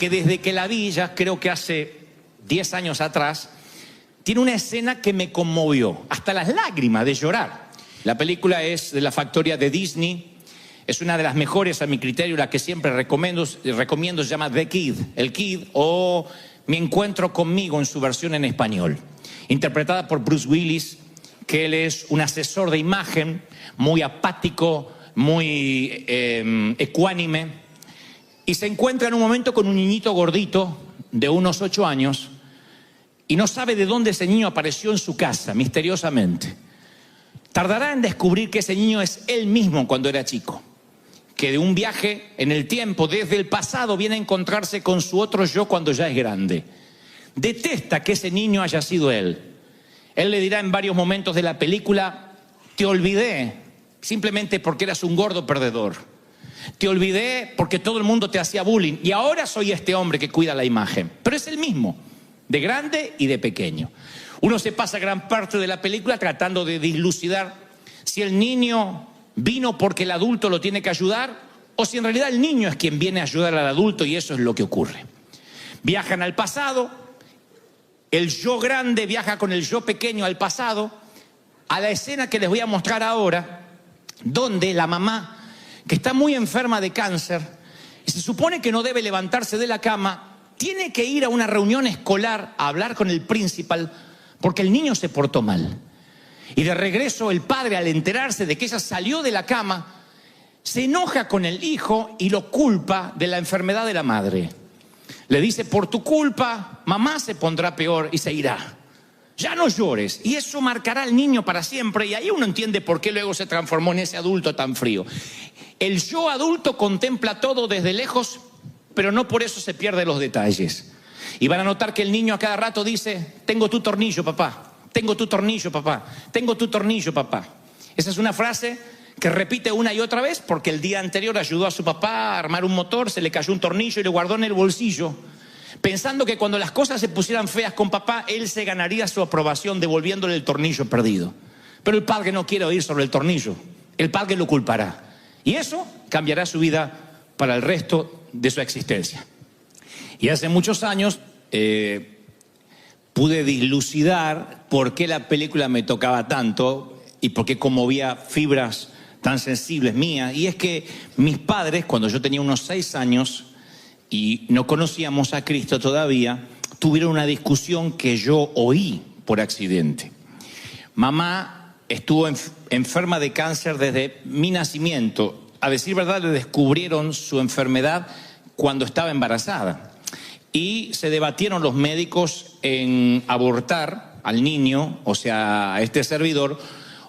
que desde que la vi, ya creo que hace 10 años atrás, tiene una escena que me conmovió, hasta las lágrimas de llorar. La película es de la factoría de Disney, es una de las mejores a mi criterio, la que siempre recomiendo, se llama The Kid, El Kid, o Mi encuentro conmigo en su versión en español. Interpretada por Bruce Willis, que él es un asesor de imagen, muy apático, muy ecuánime, y se encuentra en un momento con un niñito gordito de unos 8 años y no sabe de dónde ese niño apareció en su casa, misteriosamente. Tardará en descubrir que ese niño es él mismo cuando era chico, que de un viaje en el tiempo, desde el pasado, viene a encontrarse con su otro yo cuando ya es grande. Detesta que ese niño haya sido él. Él le dirá en varios momentos de la película: te olvidé simplemente porque eras un gordo perdedor. Te olvidé porque todo el mundo te hacía bullying y ahora soy este hombre que cuida la imagen. Pero es el mismo, de grande y de pequeño. Uno se pasa gran parte de la película tratando de dilucidar si el niño vino porque el adulto lo tiene que ayudar o si en realidad el niño es quien viene a ayudar al adulto, y eso es lo que ocurre. Viajan al pasado, el yo grande viaja con el yo pequeño al pasado, a la escena que les voy a mostrar ahora, donde la mamá, que está muy enferma de cáncer y se supone que no debe levantarse de la cama, tiene que ir a una reunión escolar a hablar con el principal porque el niño se portó mal. Y de regreso el padre, al enterarse de que ella salió de la cama, se enoja con el hijo y lo culpa de la enfermedad de la madre. Le dice: por tu culpa mamá se pondrá peor y se irá. Ya no llores. Y eso marcará al niño para siempre. Y ahí uno entiende por qué luego se transformó en ese adulto tan frío. El yo adulto contempla todo desde lejos, pero no por eso se pierde los detalles. Y van a notar que el niño a cada rato dice: tengo tu tornillo, papá. Tengo tu tornillo, papá. Tengo tu tornillo, papá. Esa es una frase que repite una y otra vez porque el día anterior ayudó a su papá a armar un motor, se le cayó un tornillo y le guardó en el bolsillo, pensando que cuando las cosas se pusieran feas con papá, él se ganaría su aprobación devolviéndole el tornillo perdido. Pero el padre no quiere oír sobre el tornillo. El padre lo culpará. Y eso cambiará su vida para el resto de su existencia. Y hace muchos años pude dilucidar por qué la película me tocaba tanto y por qué conmovía fibras tan sensibles mías. Y es que mis padres, cuando yo tenía unos 6 años y no conocíamos a Cristo todavía, tuvieron una discusión que yo oí por accidente. Mamá estuvo enferma de cáncer desde mi nacimiento. A decir verdad, le descubrieron su enfermedad cuando estaba embarazada. Y se debatieron los médicos en abortar al niño, o sea, a este servidor,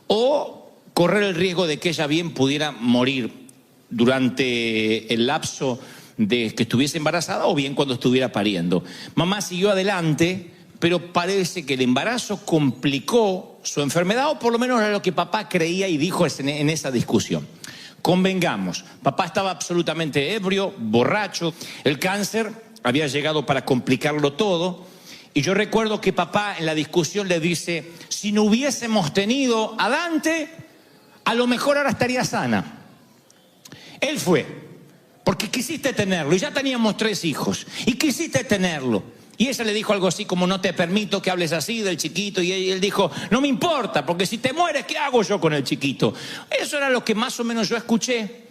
o correr el riesgo de que ella bien pudiera morir durante el lapso de que estuviese embarazada o bien cuando estuviera pariendo. Mamá siguió adelante, pero parece que el embarazo complicó su enfermedad, o por lo menos era lo que papá creía y dijo en esa discusión. Convengamos, papá estaba absolutamente ebrio, borracho, el cáncer había llegado para complicarlo todo, y yo recuerdo que papá en la discusión le dice: si no hubiésemos tenido a Dante, a lo mejor ahora estaría sana. Él fue, porque quisiste tenerlo, y ya teníamos 3 hijos, y quisiste tenerlo. Y ella le dijo algo así como: no te permito que hables así del chiquito. Y él dijo: no me importa, porque si te mueres, ¿qué hago yo con el chiquito? Eso era lo que más o menos yo escuché.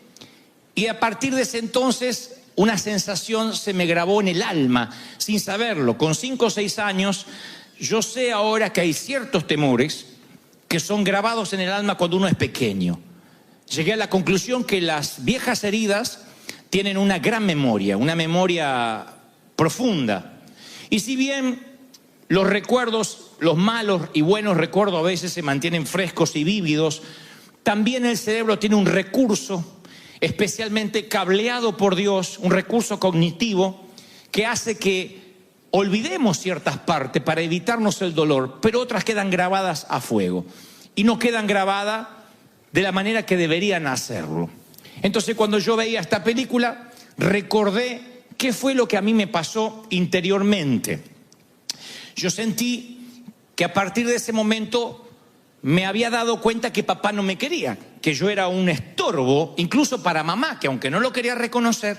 Y a partir de ese entonces, una sensación se me grabó en el alma, sin saberlo. Con 5 o 6 años, yo sé ahora que hay ciertos temores que son grabados en el alma cuando uno es pequeño. Llegué a la conclusión que las viejas heridas tienen una gran memoria, una memoria profunda. Y si bien los recuerdos, los malos y buenos recuerdos a veces se mantienen frescos y vívidos, también el cerebro tiene un recurso especialmente cableado por Dios, un recurso cognitivo que hace que olvidemos ciertas partes para evitarnos el dolor, pero otras quedan grabadas a fuego y no quedan grabadas de la manera que deberían hacerlo. Entonces, cuando yo veía esta película, recordé qué fue lo que a mí me pasó interiormente. Yo sentí que a partir de ese momento me había dado cuenta que papá no me quería, que yo era un estorbo, incluso para mamá, que aunque no lo quería reconocer,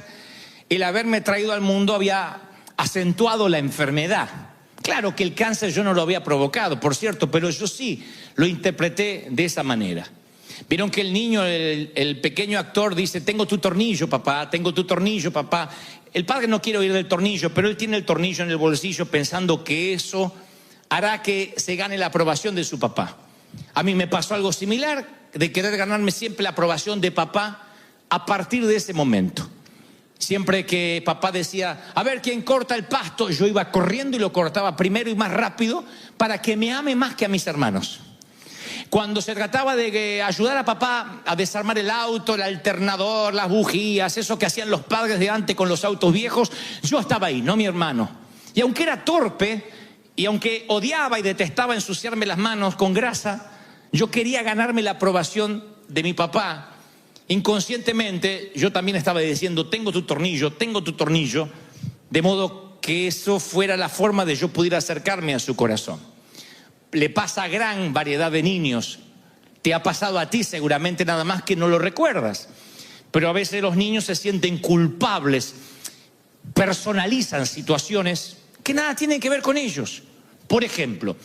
el haberme traído al mundo había acentuado la enfermedad. Claro que el cáncer yo no lo había provocado, por cierto, pero yo sí lo interpreté de esa manera. Vieron que el niño, el pequeño actor dice: tengo tu tornillo, papá, tengo tu tornillo, papá. El padre no quiere oír del tornillo, pero él tiene el tornillo en el bolsillo pensando que eso hará que se gane la aprobación de su papá. A mí me pasó algo similar, de querer ganarme siempre la aprobación de papá a partir de ese momento. Siempre que papá decía: a ver quién corta el pasto, yo iba corriendo y lo cortaba primero y más rápido para que me ame más que a mis hermanos. Cuando se trataba de ayudar a papá a desarmar el auto, el alternador, las bujías, eso que hacían los padres de antes con los autos viejos, yo estaba ahí, no mi hermano. Y aunque era torpe, y aunque odiaba y detestaba ensuciarme las manos con grasa, yo quería ganarme la aprobación de mi papá. Inconscientemente yo también estaba diciendo: tengo tu tornillo, de modo que eso fuera la forma de yo pudiera acercarme a su corazón. Le pasa a gran variedad de niños. Te ha pasado a ti seguramente, nada más que no lo recuerdas. Pero a veces los niños se sienten culpables, personalizan situaciones que nada tienen que ver con ellos. Por ejemplo,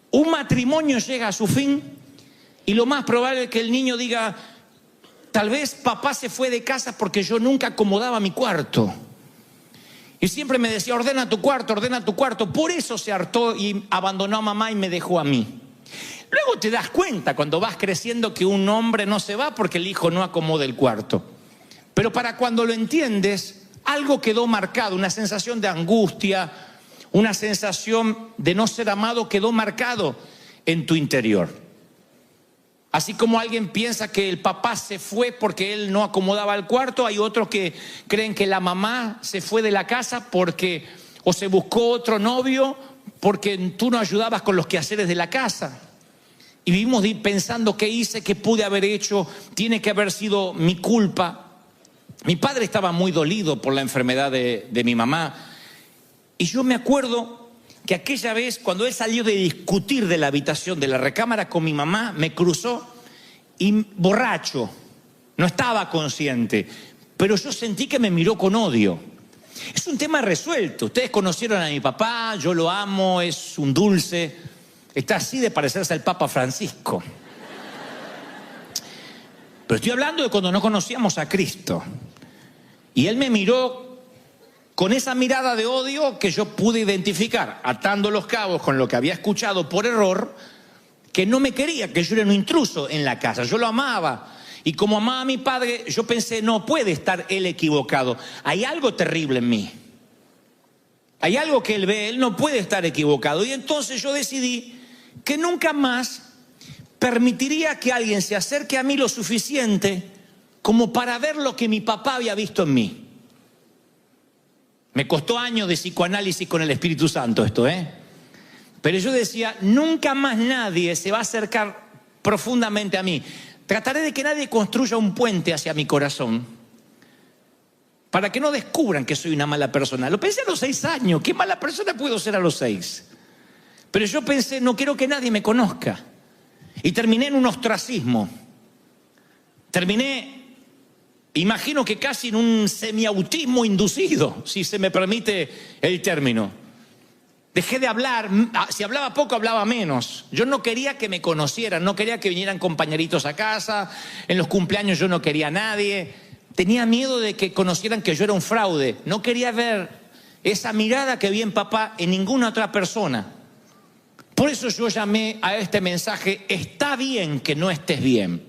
un matrimonio llega a su fin y lo más probable es que el niño diga: tal vez papá se fue de casa porque yo nunca acomodaba mi cuarto. Y siempre me decía: ordena tu cuarto, por eso se hartó y abandonó a mamá y me dejó a mí. Luego te das cuenta cuando vas creciendo que un hombre no se va porque el hijo no acomoda el cuarto. Pero para cuando lo entiendes, algo quedó marcado, una sensación de angustia, una sensación de no ser amado quedó marcado en tu interior. Así como alguien piensa que el papá se fue porque él no acomodaba el cuarto, hay otros que creen que la mamá se fue de la casa porque o se buscó otro novio porque tú no ayudabas con los quehaceres de la casa. Y vivimos pensando: ¿qué hice? ¿Qué pude haber hecho? Tiene que haber sido mi culpa. Mi padre estaba muy dolido por la enfermedad de mi mamá. Y yo me acuerdo que aquella vez, cuando él salió de discutir de la habitación, de la recámara con mi mamá, me cruzó y borracho, no estaba consciente, pero yo sentí que me miró con odio. Es un tema resuelto. Ustedes conocieron a mi papá, yo lo amo, es un dulce, está así de parecerse al Papa Francisco. Pero estoy hablando de cuando no conocíamos a Cristo. Y él me miró con esa mirada de odio que yo pude identificar, atando los cabos con lo que había escuchado por error, que no me quería, que yo era un intruso en la casa. Yo lo amaba. Y como amaba a mi padre, yo pensé: no puede estar él equivocado. Hay algo terrible en mí. Hay algo que él ve, él no puede estar equivocado. Y entonces yo decidí que nunca más permitiría que alguien se acerque a mí lo suficiente como para ver lo que mi papá había visto en mí. Me costó años de psicoanálisis con el Espíritu Santo esto, Pero yo decía: nunca más nadie se va a acercar profundamente a mí. Trataré de que nadie construya un puente hacia mi corazón para que no descubran que soy una mala persona. Lo pensé a los 6 años. ¿Qué mala persona puedo ser a los 6? Pero yo pensé: no quiero que nadie me conozca. Y terminé en un ostracismo. Terminé, imagino que casi en un semiautismo inducido, si se me permite el término. Dejé de hablar, si hablaba poco, hablaba menos. Yo no quería que me conocieran, no quería que vinieran compañeritos a casa, en los cumpleaños yo no quería a nadie. Tenía miedo de que conocieran que yo era un fraude. No quería ver esa mirada que vi en papá en ninguna otra persona. Por eso yo llamé a este mensaje: está bien que no estés bien.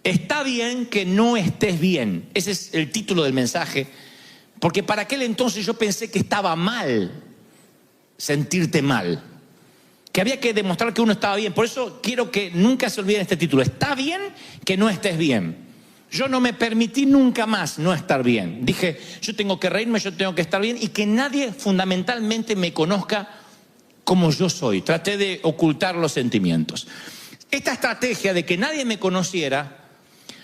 Está bien que no estés bien. Ese es el título del mensaje. Porque para aquel entonces yo pensé que estaba mal sentirte mal, que había que demostrar que uno estaba bien. Por eso quiero que nunca se olviden este título: está bien que no estés bien. Yo no me permití nunca más no estar bien. Dije: yo tengo que reírme, yo tengo que estar bien y que nadie fundamentalmente me conozca como yo soy. Traté de ocultar los sentimientos. Esta estrategia de que nadie me conociera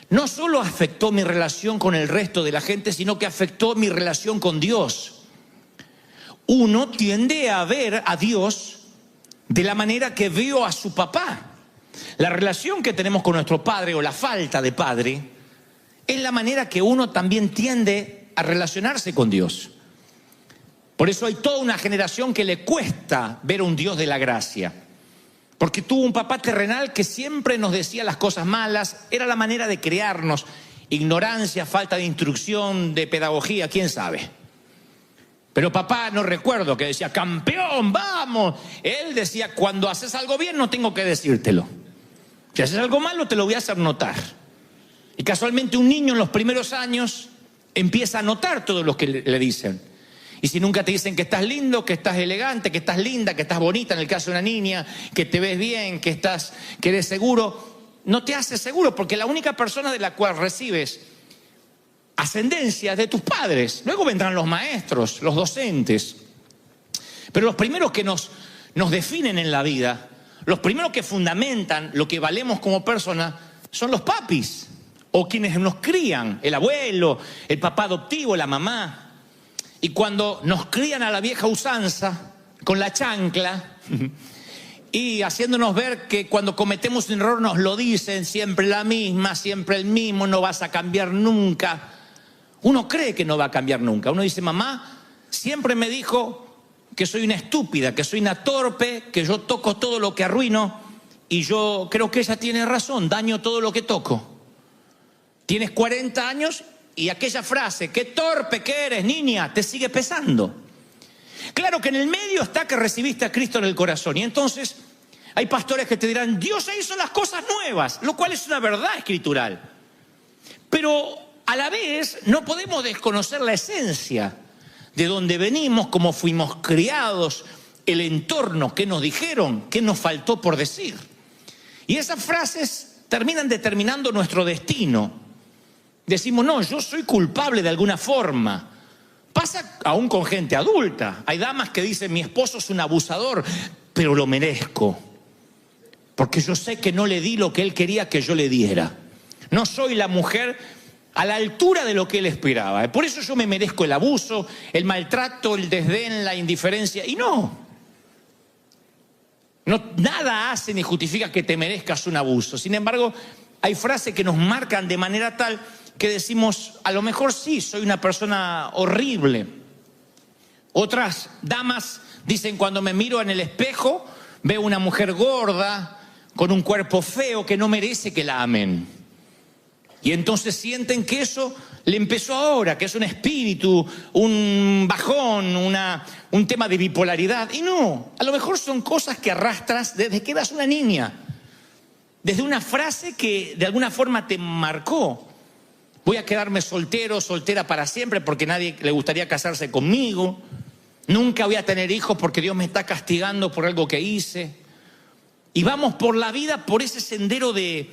no solo afectó mi relación con el resto de la gente, sino que afectó mi relación con Dios. Uno tiende a ver a Dios de la manera que veo a su papá. La relación que tenemos con nuestro padre, o la falta de padre, es la manera que uno también tiende a relacionarse con Dios. Por eso hay toda una generación que le cuesta ver a un Dios de la gracia. Porque tuvo un papá terrenal que siempre nos decía las cosas malas, era la manera de criarnos. Ignorancia, falta de instrucción, de pedagogía, quién sabe. Pero papá, no recuerdo que decía, campeón, vamos. Él decía, cuando haces algo bien no tengo que decírtelo. Si haces algo malo te lo voy a hacer notar. Y casualmente un niño en los primeros años empieza a notar todo lo que le dicen. Y si nunca te dicen que estás lindo, que estás elegante, que estás linda, que estás bonita, en el caso de una niña, que te ves bien, que eres seguro, no te haces seguro, porque la única persona de la cual recibes ascendencia es de tus padres. Luego vendrán los maestros, los docentes. Pero los primeros que nos definen en la vida, los primeros que fundamentan lo que valemos como persona, son los papis, o quienes nos crían, el abuelo, el papá adoptivo, la mamá. Y cuando nos crían a la vieja usanza, con la chancla, y haciéndonos ver que cuando cometemos un error nos lo dicen, siempre la misma, siempre el mismo, no vas a cambiar nunca. Uno cree que no va a cambiar nunca. Uno dice, mamá siempre me dijo que soy una estúpida, que soy una torpe, que yo toco todo lo que arruino, y yo creo que ella tiene razón, daño todo lo que toco. Tienes 40 años y aquella frase, qué torpe que eres, niña, te sigue pesando. Claro que en el medio está que recibiste a Cristo en el corazón. Y entonces hay pastores que te dirán, Dios hizo las cosas nuevas, lo cual es una verdad escritural. Pero a la vez no podemos desconocer la esencia de dónde venimos, cómo fuimos criados, el entorno, qué nos dijeron, qué nos faltó por decir. Y esas frases terminan determinando nuestro destino. Decimos, no, yo soy culpable de alguna forma. Pasa aún con gente adulta. Hay damas que dicen, mi esposo es un abusador, pero lo merezco. Porque yo sé que no le di lo que él quería que yo le diera. No soy la mujer a la altura de lo que él esperaba. Por eso yo me merezco el abuso, el maltrato, el desdén, la indiferencia. Y no, nada hace ni justifica que te merezcas un abuso. Sin embargo, hay frases que nos marcan de manera tal que decimos, a lo mejor sí, soy una persona horrible. Otras damas dicen, cuando me miro en el espejo, veo una mujer gorda, con un cuerpo feo, que no merece que la amen. Y entonces sienten que eso le empezó ahora, que es un espíritu, un bajón, un tema de bipolaridad. Y no, a lo mejor son cosas que arrastras desde que eras una niña. Desde una frase que de alguna forma te marcó. Voy a quedarme soltero, soltera para siempre porque nadie le gustaría casarse conmigo. Nunca voy a tener hijos porque Dios me está castigando por algo que hice. Y vamos por la vida por ese sendero de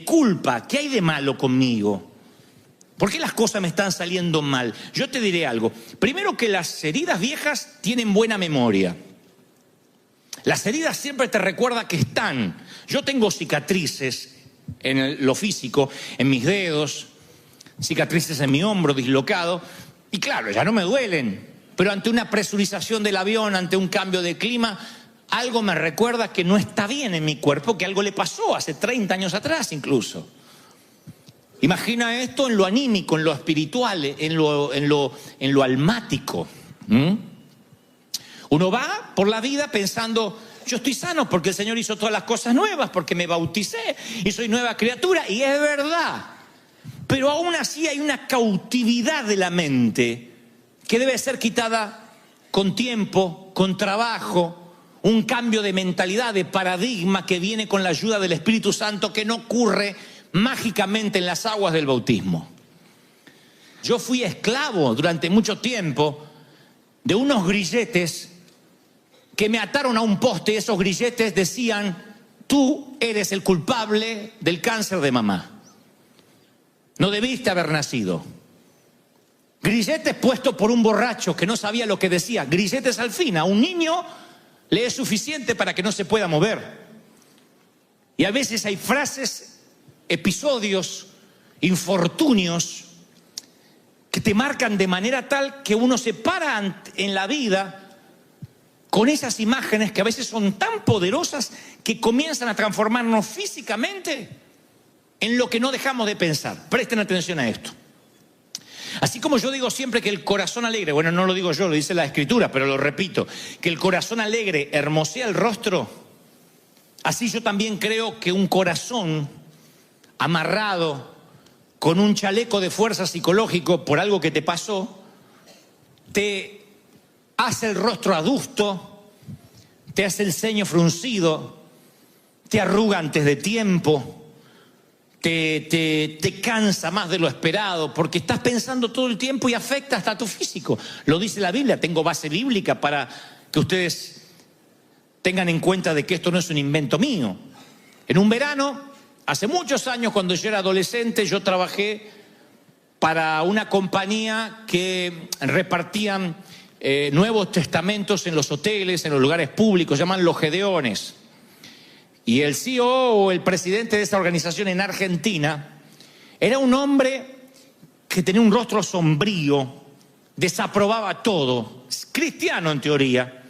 culpa. ¿Qué hay de malo conmigo? ¿Por qué las cosas me están saliendo mal? Yo te diré algo. Primero, que las heridas viejas tienen buena memoria. Las heridas siempre te recuerdan que están. Yo tengo cicatrices en lo físico, en mis dedos, cicatrices en mi hombro dislocado, y claro, ya no me duelen, pero ante una presurización del avión, ante un cambio de clima, algo me recuerda que no está bien en mi cuerpo, que algo le pasó hace 30 años atrás incluso. Imagina esto en lo anímico, en lo espiritual, en lo almático. Uno va por la vida pensando, yo estoy sano porque el Señor hizo todas las cosas nuevas, porque me bauticé y soy nueva criatura, y es verdad. Pero aún así hay una cautividad de la mente que debe ser quitada con tiempo, con trabajo, un cambio de mentalidad, de paradigma que viene con la ayuda del Espíritu Santo, que no ocurre mágicamente en las aguas del bautismo. Yo fui esclavo durante mucho tiempo de unos grilletes que me ataron a un poste, y esos grilletes decían, tú eres el culpable del cáncer de mamá. No debiste haber nacido. Grilletes puestos por un borracho que no sabía lo que decía. Grilletes al fin. A un niño le es suficiente para que no se pueda mover. Y a veces hay frases, episodios, infortunios que te marcan de manera tal que uno se para en la vida con esas imágenes que a veces son tan poderosas que comienzan a transformarnos físicamente en lo que no dejamos de pensar. Presten atención a esto. Así como yo digo siempre que el corazón alegre, bueno, no lo digo yo, lo dice la Escritura, pero lo repito, que el corazón alegre hermosea el rostro, así yo también creo que un corazón amarrado con un chaleco de fuerza psicológico por algo que te pasó, te hace el rostro adusto, te hace el ceño fruncido, te arruga antes de tiempo, te cansa más de lo esperado, porque estás pensando todo el tiempo y afecta hasta tu físico. Lo dice la Biblia, tengo base bíblica para que ustedes tengan en cuenta de que esto no es un invento mío. En un verano, hace muchos años, cuando yo era adolescente, yo trabajé para una compañía que repartían Nuevos Testamentos en los hoteles, en los lugares públicos, llaman los Gedeones. Y el CEO o el presidente de esta organización en Argentina era un hombre que tenía un rostro sombrío, desaprobaba todo, cristiano en teoría.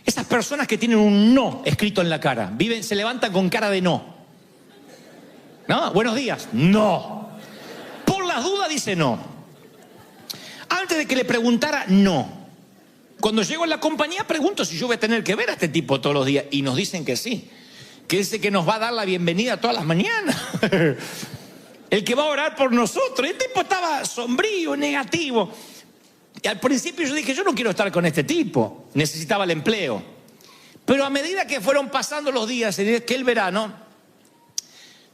Esas personas que tienen un no escrito en la cara, se levantan con cara de no. ¿No? Buenos días, no. Por las dudas dice no. Antes de que le preguntara, no. Cuando llego a la compañía pregunto si yo voy a tener que ver a este tipo todos los días. Y nos dicen que sí. Que es el que nos va a dar la bienvenida todas las mañanas. El que va a orar por nosotros. El tipo estaba sombrío, negativo. Y al principio yo dije, yo no quiero estar con este tipo. Necesitaba el empleo. Pero a medida que fueron pasando los días, en aquel verano,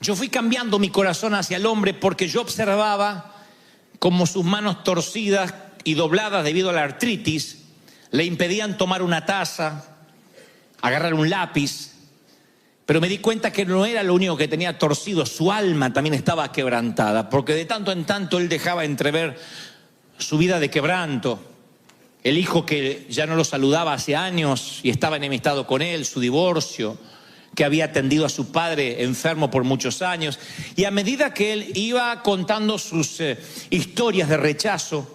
yo fui cambiando mi corazón hacia el hombre porque yo observaba como sus manos torcidas y dobladas debido a la artritis le impedían tomar una taza, agarrar un lápiz. Pero me di cuenta que no era lo único que tenía torcido, su alma también estaba quebrantada, porque de tanto en tanto él dejaba entrever su vida de quebranto. El hijo que ya no lo saludaba hace años y estaba enemistado con él, su divorcio, que había atendido a su padre enfermo por muchos años. Y a medida que él iba contando sus historias de rechazo,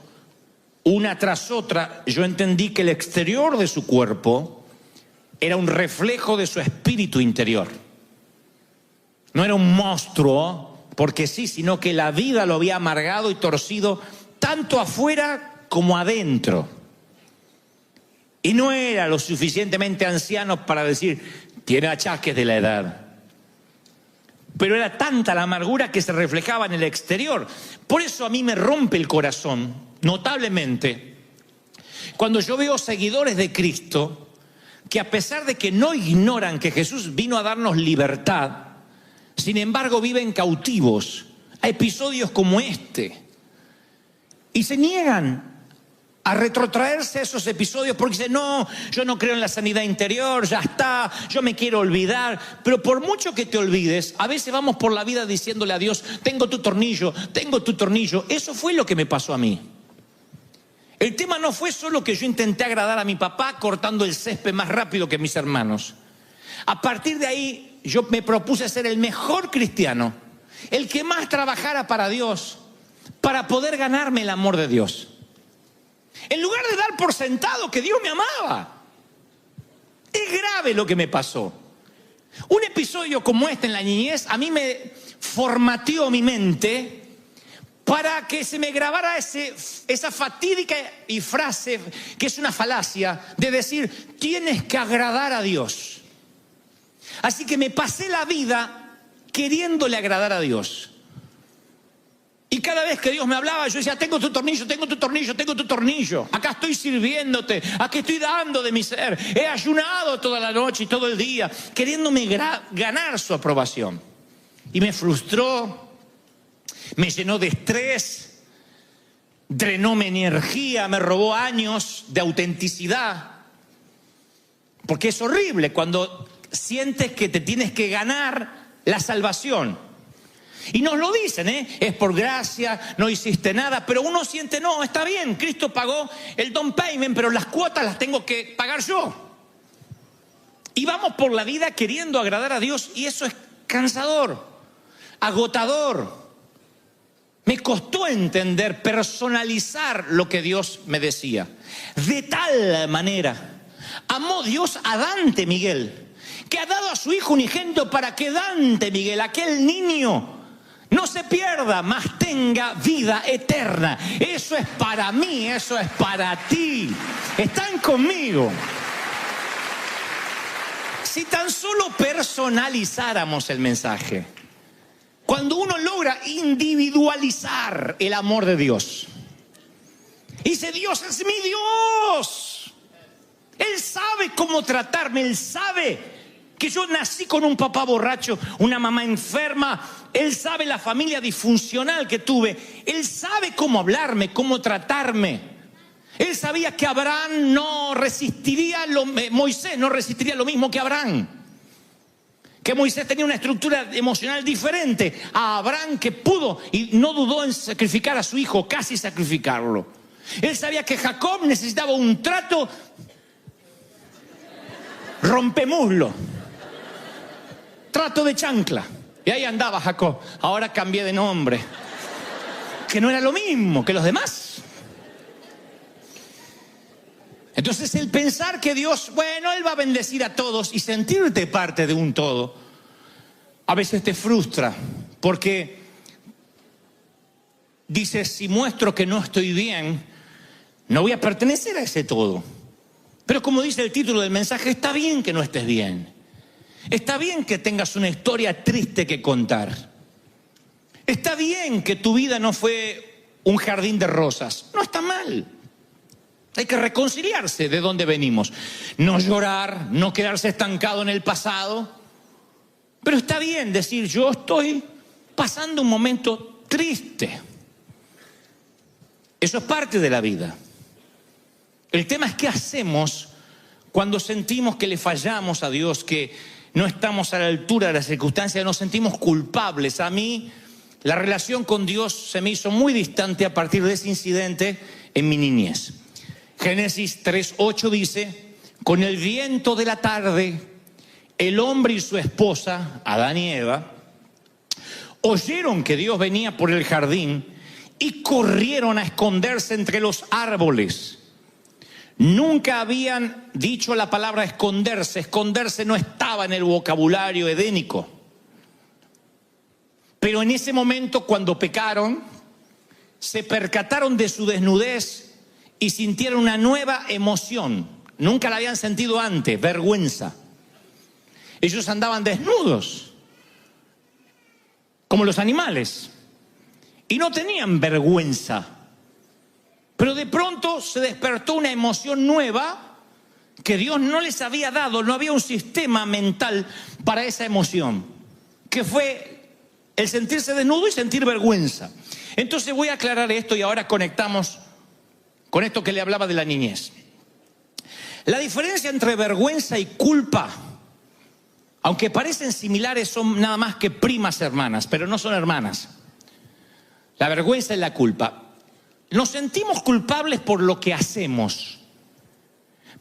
una tras otra, yo entendí que el exterior de su cuerpo era un reflejo de su espíritu interior. No era un monstruo, porque sí, sino que la vida lo había amargado y torcido tanto afuera como adentro. Y no era lo suficientemente anciano para decir, tiene achaques de la edad. Pero era tanta la amargura que se reflejaba en el exterior. Por eso a mí me rompe el corazón, notablemente, cuando yo veo seguidores de Cristo que a pesar de que no ignoran que Jesús vino a darnos libertad, sin embargo viven cautivos a episodios como este. Y se niegan a retrotraerse a esos episodios porque dicen, no, yo no creo en la sanidad interior, ya está, yo me quiero olvidar. Pero por mucho que te olvides, a veces vamos por la vida diciéndole a Dios, tengo tu tornillo, tengo tu tornillo. Eso fue lo que me pasó a mí. El tema no fue solo que yo intenté agradar a mi papá cortando el césped más rápido que mis hermanos. A partir de ahí yo me propuse ser el mejor cristiano, el que más trabajara para Dios, para poder ganarme el amor de Dios. En lugar de dar por sentado que Dios me amaba. Es grave lo que me pasó. Un episodio como este en la niñez a mí me formateó mi mente para que se me grabara esa fatídica frase, que es una falacia, de decir, tienes que agradar a Dios. Así que me pasé la vida queriéndole agradar a Dios. Y cada vez que Dios me hablaba, yo decía, tengo tu tornillo, tengo tu tornillo, tengo tu tornillo. Acá estoy sirviéndote, aquí estoy dando de mi ser. He ayunado toda la noche y todo el día, queriéndome ganar su aprobación. Y me frustró. Me llenó de estrés, drenó mi energía, me robó años de autenticidad. Porque es horrible cuando sientes que te tienes que ganar la salvación. Y nos lo dicen, es por gracia, no hiciste nada, pero uno siente, no, está bien, Cristo pagó el down payment, pero las cuotas las tengo que pagar yo. Y vamos por la vida queriendo agradar a Dios y eso es cansador, agotador. Me costó entender, personalizar lo que Dios me decía. De tal manera amó Dios a Dante Miguel, que ha dado a su hijo unigénito para que Dante Miguel, aquel niño no se pierda, mas tenga vida eterna. Eso es para mí, eso es para ti. Están conmigo. Si tan solo personalizáramos el mensaje, cuando uno logra individualizar el amor de Dios, dice: Dios es mi Dios. Él sabe cómo tratarme, Él sabe que yo nací con un papá borracho, una mamá enferma. Él sabe la familia disfuncional que tuve. Él sabe cómo hablarme, cómo tratarme. Él sabía que Abraham no resistiría, Moisés no resistiría lo mismo que Abraham. Que Moisés tenía una estructura emocional diferente a Abraham, que pudo y no dudó en sacrificar a su hijo, casi sacrificarlo. Él sabía que Jacob necesitaba un trato rompemuslo, trato de chancla. Y ahí andaba Jacob. Ahora cambié de nombre, que no era lo mismo que los demás. Entonces el pensar que Dios, bueno, Él va a bendecir a todos y sentirte parte de un todo, a veces te frustra, porque dices: si muestro que no estoy bien, no voy a pertenecer a ese todo. Pero como dice el título del mensaje, está bien que no estés bien. Está bien que tengas una historia triste que contar. Está bien que tu vida no fue un jardín de rosas. No está mal. Hay que reconciliarse de dónde venimos. No llorar, no quedarse estancado en el pasado. Pero está bien decir: yo estoy pasando un momento triste. Eso es parte de la vida. El tema es qué hacemos cuando sentimos que le fallamos a Dios, que no estamos a la altura de las circunstancias, nos sentimos culpables. A mí la relación con Dios se me hizo muy distante a partir de ese incidente en mi niñez. Génesis 3:8 dice: con el viento de la tarde, el hombre y su esposa, Adán y Eva, oyeron que Dios venía por el jardín y corrieron a esconderse entre los árboles. Nunca habían dicho la palabra esconderse. Esconderse no estaba en el vocabulario edénico. Pero en ese momento, cuando pecaron, se percataron de su desnudez y sintieron una nueva emoción. Nunca la habían sentido antes: vergüenza. Ellos andaban desnudos, como los animales, y no tenían vergüenza. Pero de pronto se despertó una emoción nueva que Dios no les había dado. No había un sistema mental para esa emoción, que fue el sentirse desnudo y sentir vergüenza. Entonces voy a aclarar esto y ahora conectamos con esto que le hablaba de la niñez. La diferencia entre vergüenza y culpa, aunque parecen similares, son nada más que primas hermanas, pero no son hermanas. La vergüenza y la culpa. Nos sentimos culpables por lo que hacemos,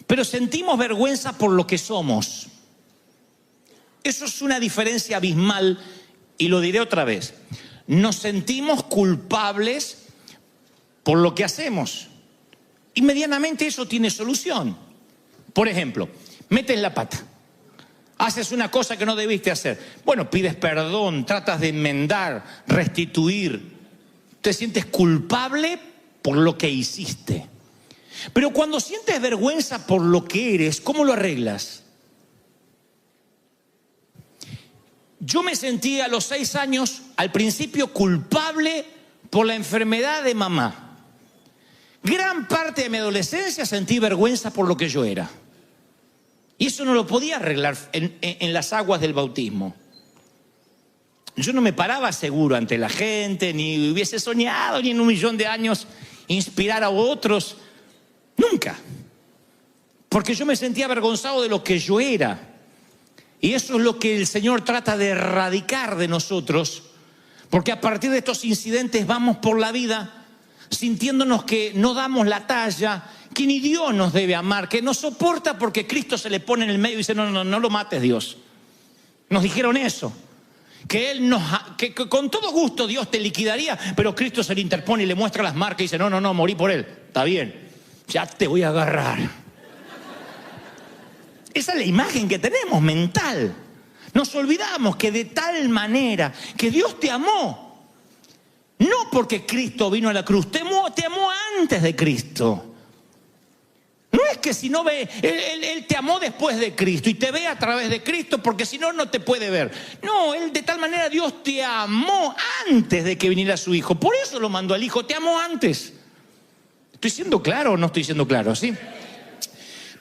pero sentimos vergüenza por lo que somos. Eso es una diferencia abismal, y lo diré otra vez. Nos sentimos culpables por lo que hacemos, y medianamente eso tiene solución. Por ejemplo, metes la pata, haces una cosa que no debiste hacer. Bueno, pides perdón, tratas de enmendar, restituir. Te sientes culpable por lo que hiciste. Pero cuando sientes vergüenza por lo que eres, ¿cómo lo arreglas? Yo me sentí a los 6 años, al principio, culpable por la enfermedad de mamá. Gran parte de mi adolescencia sentí vergüenza por lo que yo era. Y eso no lo podía arreglar en las aguas del bautismo. Yo no me paraba seguro ante la gente, ni hubiese soñado, ni en 1.000.000 de años inspirar a otros. Nunca. Porque yo me sentía avergonzado de lo que yo era. Y eso es lo que el Señor trata de erradicar de nosotros. Porque a partir de estos incidentes vamos por la vida sintiéndonos que no damos la talla, que ni Dios nos debe amar, que nos soporta porque Cristo se le pone en el medio y dice: no lo mates, Dios. Nos dijeron eso. Que con todo gusto Dios te liquidaría, pero Cristo se le interpone y le muestra las marcas y dice: no, morí por él. Está bien, ya te voy a agarrar. Esa es la imagen que tenemos mental. Nos olvidamos que de tal manera que Dios te amó, No porque Cristo vino a la cruz, te amó antes de Cristo. No es que si no ve, él te amó después de Cristo y te ve a través de Cristo, porque si no, no te puede ver. No, Él de tal manera Dios te amó antes de que viniera su Hijo. Por eso lo mandó al Hijo, te amó antes. ¿Estoy siendo claro o no estoy siendo claro? ¿Sí?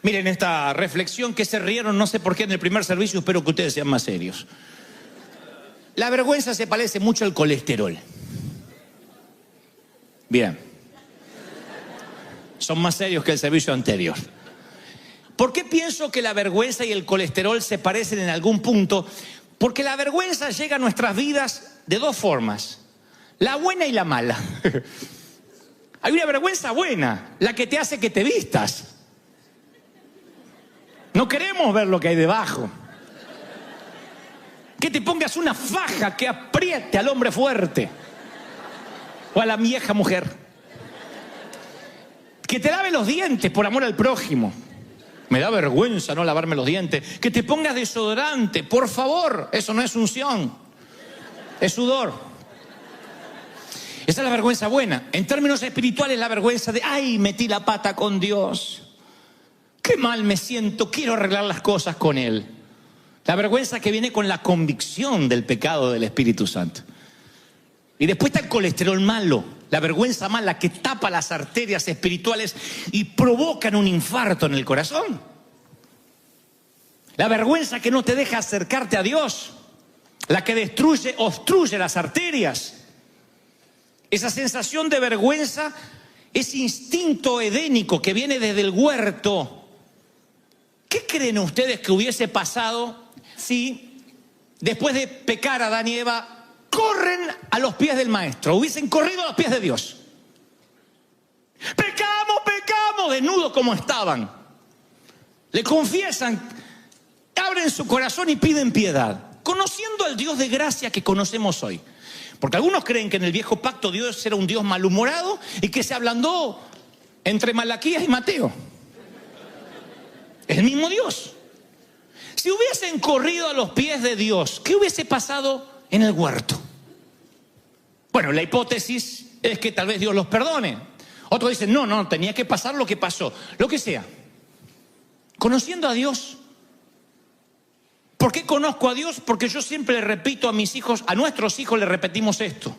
Miren esta reflexión que se rieron, no sé por qué en el primer servicio, espero que ustedes sean más serios. La vergüenza se parece mucho al colesterol. Bien. Son más serios que el servicio anterior. ¿Por qué pienso que la vergüenza y el colesterol se parecen en algún punto? Porque la vergüenza llega a nuestras vidas de dos formas: la buena y la mala. Hay una vergüenza buena, la que te hace que te vistas. No queremos ver lo que hay debajo. Que te pongas una faja que apriete al hombre fuerte o a la vieja mujer. Que te lave los dientes por amor al prójimo. Me da vergüenza no lavarme los dientes. Que te pongas desodorante, por favor. Eso no es unción, es sudor. Esa es la vergüenza buena. En términos espirituales, la vergüenza de, ay, metí la pata con Dios. Qué mal me siento, quiero arreglar las cosas con Él. La vergüenza que viene con la convicción del pecado del Espíritu Santo. Y después está el colesterol malo, la vergüenza mala que tapa las arterias espirituales y provocan un infarto en el corazón. La vergüenza que no te deja acercarte a Dios, la que obstruye las arterias. Esa sensación de vergüenza, ese instinto edénico que viene desde el huerto. ¿Qué creen ustedes que hubiese pasado si después de pecar Adán y Eva corren a los pies del Maestro? Hubiesen corrido a los pies de Dios. Pecamos, desnudos como estaban. Le confiesan, abren su corazón y piden piedad, conociendo al Dios de gracia que conocemos hoy. Porque algunos creen que en el viejo pacto Dios era un Dios malhumorado y que se ablandó entre Malaquías y Mateo. Es el mismo Dios. Si hubiesen corrido a los pies de Dios, ¿qué hubiese pasado en el huerto? Bueno, la hipótesis es que tal vez Dios los perdone. Otros dicen, no, tenía que pasar lo que pasó. Lo que sea. Conociendo a Dios. ¿Por qué conozco a Dios? Porque yo siempre le repito a mis hijos, a nuestros hijos le repetimos esto: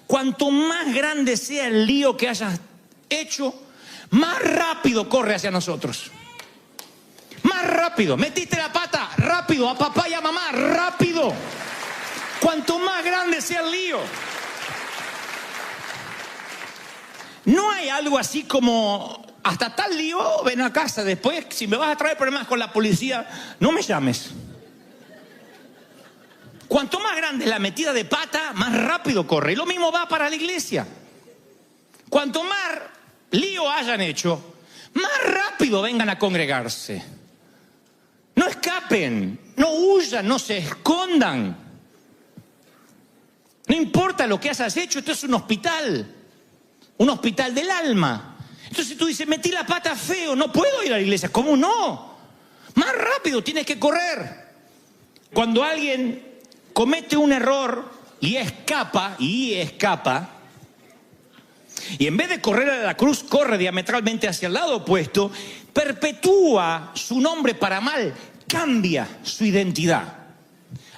cuanto más grande sea el lío que hayas hecho, más rápido corre hacia nosotros. Más rápido. Metiste la pata, rápido. A papá y a mamá, rápido. Cuanto más grande sea el lío. No hay algo así como, hasta tal lío, ven a casa. Después, si me vas a traer problemas con la policía, no me llames. Cuanto más grande es la metida de pata, más rápido corre. Y lo mismo va para la iglesia. Cuanto más lío hayan hecho, más rápido vengan a congregarse. No escapen, no huyan, no se escondan. No importa lo que hayas hecho, esto es un hospital del alma. Entonces tú dices, metí la pata feo, no puedo ir a la iglesia. ¿Cómo no? Más rápido tienes que correr. Cuando alguien comete un error y escapa, y en vez de correr a la cruz, corre diametralmente hacia el lado opuesto, perpetúa su nombre para mal, cambia su identidad.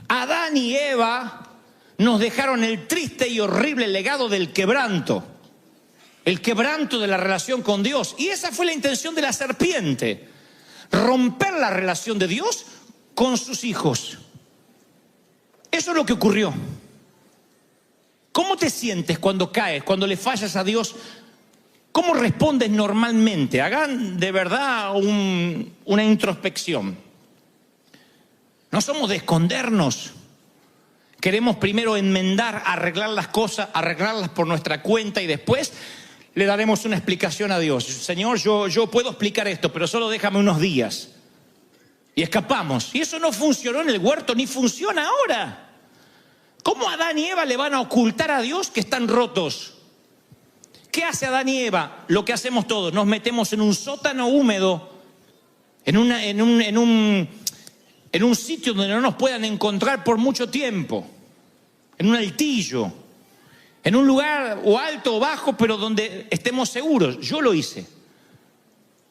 Adán y Eva nos dejaron el triste y horrible legado del quebranto. El quebranto de la relación con Dios. Y esa fue la intención de la serpiente: romper la relación de Dios con sus hijos. Eso es lo que ocurrió. ¿Cómo te sientes cuando caes, cuando le fallas a Dios? ¿Cómo respondes normalmente? Hagan de verdad una introspección. No somos de escondernos. Queremos primero enmendar, arreglar las cosas, arreglarlas por nuestra cuenta y después le daremos una explicación a Dios. Señor, yo puedo explicar esto, pero solo déjame unos días. Y escapamos. Y eso no funcionó en el huerto, ni funciona ahora. ¿Cómo Adán y Eva le van a ocultar a Dios que están rotos? ¿Qué hace Adán y Eva? Lo que hacemos todos: nos metemos en un sótano húmedo, en un sitio donde no nos puedan encontrar por mucho tiempo, en un altillo. En un lugar o alto o bajo, pero donde estemos seguros. Yo lo hice.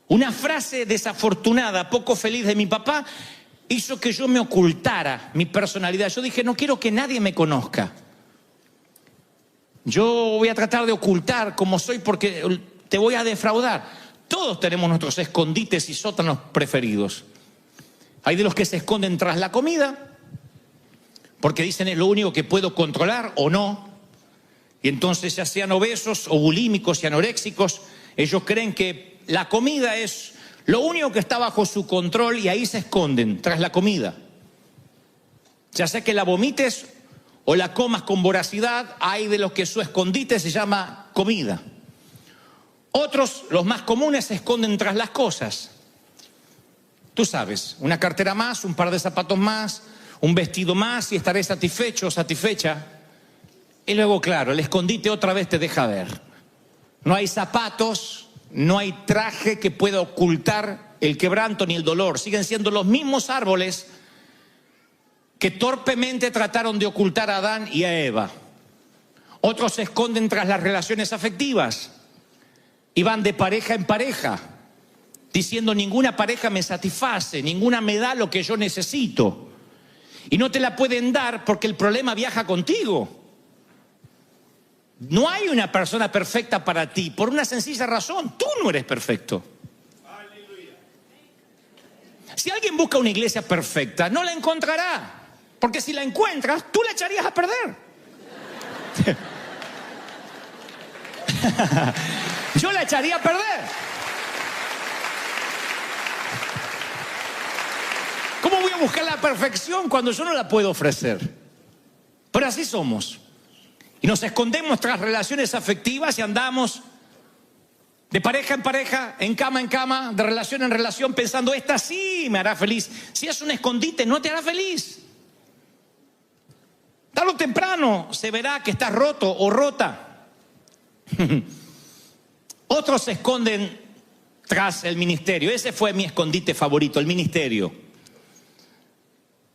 Una frase desafortunada, poco feliz de mi papá, hizo que yo me ocultara mi personalidad. Yo dije, no quiero que nadie me conozca. Yo voy a tratar de ocultar cómo soy porque te voy a defraudar. Todos tenemos nuestros escondites y sótanos preferidos. Hay de los que se esconden tras la comida, porque dicen es lo único que puedo controlar o no. Y entonces, ya sean obesos o bulímicos y anoréxicos, ellos creen que la comida es lo único que está bajo su control y ahí se esconden tras la comida. Ya sea que la vomites o la comas con voracidad, hay de los que su escondite se llama comida. Otros, los más comunes, se esconden tras las cosas. Tú sabes, una cartera más, un par de zapatos más, un vestido más y estaré satisfecho o satisfecha. Y luego, claro, el escondite otra vez te deja ver. No hay zapatos, no hay traje que pueda ocultar el quebranto ni el dolor. Siguen siendo los mismos árboles que torpemente trataron de ocultar a Adán y a Eva. Otros se esconden tras las relaciones afectivas y van de pareja en pareja, diciendo ninguna pareja me satisface, ninguna me da lo que yo necesito. Y no te la pueden dar porque el problema viaja contigo. No hay una persona perfecta para ti, por una sencilla razón, tú no eres perfecto. Si alguien busca una iglesia perfecta, no la encontrará. Porque si la encuentras, tú la echarías a perder. Yo la echaría a perder. ¿Cómo voy a buscar la perfección cuando yo no la puedo ofrecer? Pero así somos. Y nos escondemos tras relaciones afectivas y andamos de pareja en pareja, en cama, de relación en relación, pensando, esta sí me hará feliz. Si es un escondite, no te hará feliz. Tarde o temprano se verá que estás roto o rota. Otros se esconden tras el ministerio. Ese fue mi escondite favorito, el ministerio.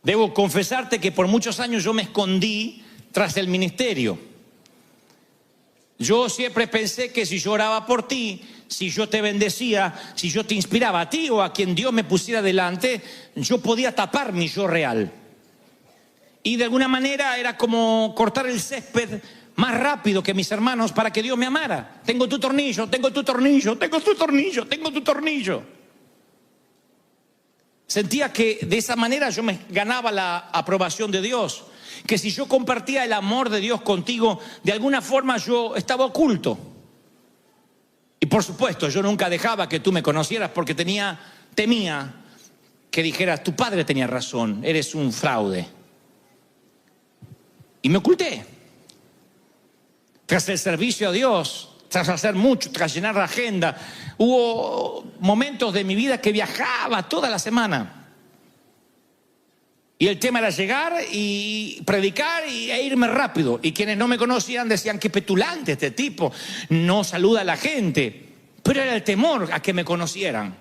Debo confesarte que por muchos años yo me escondí tras el ministerio. Yo siempre pensé que si yo oraba por ti, si yo te bendecía, si yo te inspiraba a ti o a quien Dios me pusiera delante, yo podía tapar mi yo real. Y de alguna manera era como cortar el césped más rápido que mis hermanos para que Dios me amara. Tengo tu tornillo, tengo tu tornillo, tengo tu tornillo, tengo tu tornillo. Sentía que de esa manera yo me ganaba la aprobación de Dios. Que si yo compartía el amor de Dios contigo, de alguna forma yo estaba oculto. Y por supuesto, yo nunca dejaba que tú me conocieras porque temía que dijeras, tu padre tenía razón, eres un fraude. Y me oculté. Tras el servicio a Dios, tras hacer mucho, tras llenar la agenda, hubo momentos de mi vida que viajaba toda la semana. Y el tema era llegar y predicar e irme rápido. Y quienes no me conocían decían, qué petulante este tipo, no saluda a la gente. Pero era el temor a que me conocieran.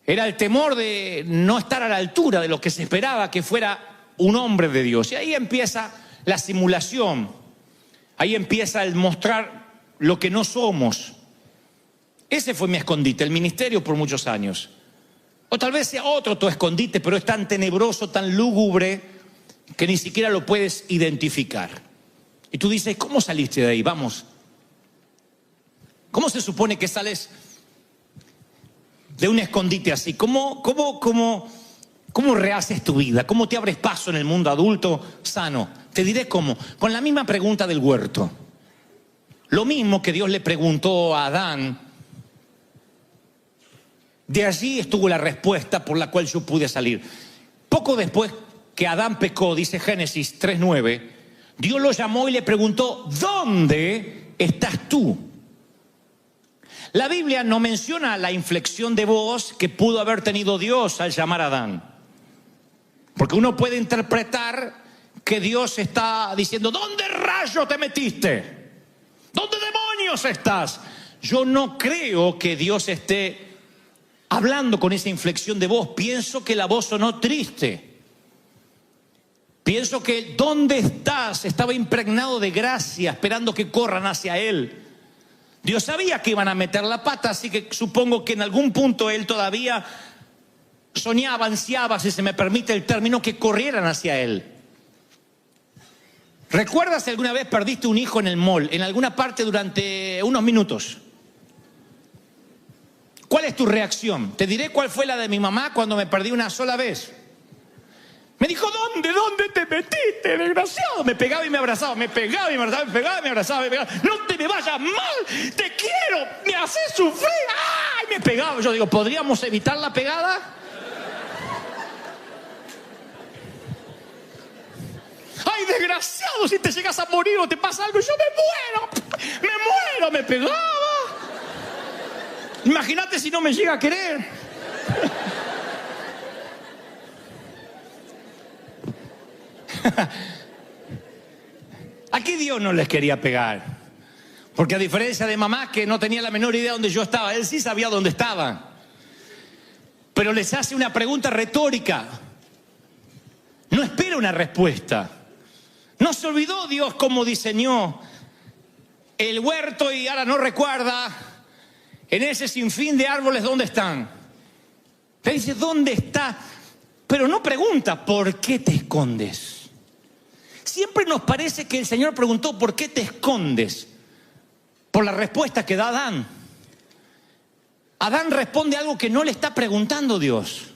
Era el temor de no estar a la altura de lo que se esperaba que fuera un hombre de Dios. Y ahí empieza la simulación. Ahí empieza el mostrar lo que no somos. Ese fue mi escondite, el ministerio por muchos años. O tal vez sea otro tu escondite, pero es tan tenebroso, tan lúgubre, que ni siquiera lo puedes identificar. Y tú dices, ¿cómo saliste de ahí? Vamos. ¿Cómo se supone que sales de un escondite así? ¿Cómo rehaces tu vida? ¿Cómo te abres paso en el mundo adulto sano? Te diré cómo. Con la misma pregunta del huerto. Lo mismo que Dios le preguntó a Adán. De allí estuvo la respuesta por la cual yo pude salir. Poco después que Adán pecó, dice Génesis 3:9, Dios lo llamó y le preguntó, ¿dónde estás tú? La Biblia no menciona la inflexión de voz que pudo haber tenido Dios al llamar a Adán. Porque uno puede interpretar que Dios está diciendo, ¿dónde rayos te metiste? ¿Dónde demonios estás? Yo no creo que Dios esté hablando con esa inflexión de voz. Pienso que la voz sonó triste. Pienso que ¿dónde estás? Estaba impregnado de gracia, esperando que corran hacia Él. Dios sabía que iban a meter la pata, así que supongo que en algún punto Él todavía soñaba, ansiaba, si se me permite el término, que corrieran hacia Él. ¿Recuerdas si alguna vez perdiste un hijo en el mall, en alguna parte durante unos minutos? ¿Cuál es tu reacción? Te diré cuál fue la de mi mamá cuando me perdí una sola vez. Me dijo, ¿dónde te metiste, desgraciado? Me pegaba y me abrazaba, me pegaba y me abrazaba, me pegaba y me abrazaba, me pegaba. No te me vayas mal, te quiero, me haces sufrir. ¡Ay! Me pegaba. Yo digo, ¿podríamos evitar la pegada? ¡Ay, desgraciado! Si te llegas a morir o te pasa algo, yo me muero, me pegaba. Imagínate si no me llega a querer. Aquí Dios no les quería pegar, porque a diferencia de mamá, que no tenía la menor idea dónde yo estaba, Él sí sabía dónde estaba. Pero les hace una pregunta retórica. No espera una respuesta. No se olvidó Dios cómo diseñó el huerto y ahora no recuerda en ese sinfín de árboles dónde están. Le dice, ¿dónde está? Pero no pregunta, ¿por qué te escondes? Siempre nos parece que el Señor preguntó, ¿por qué te escondes? Por la respuesta que da Adán. Adán responde algo que no le está preguntando Dios.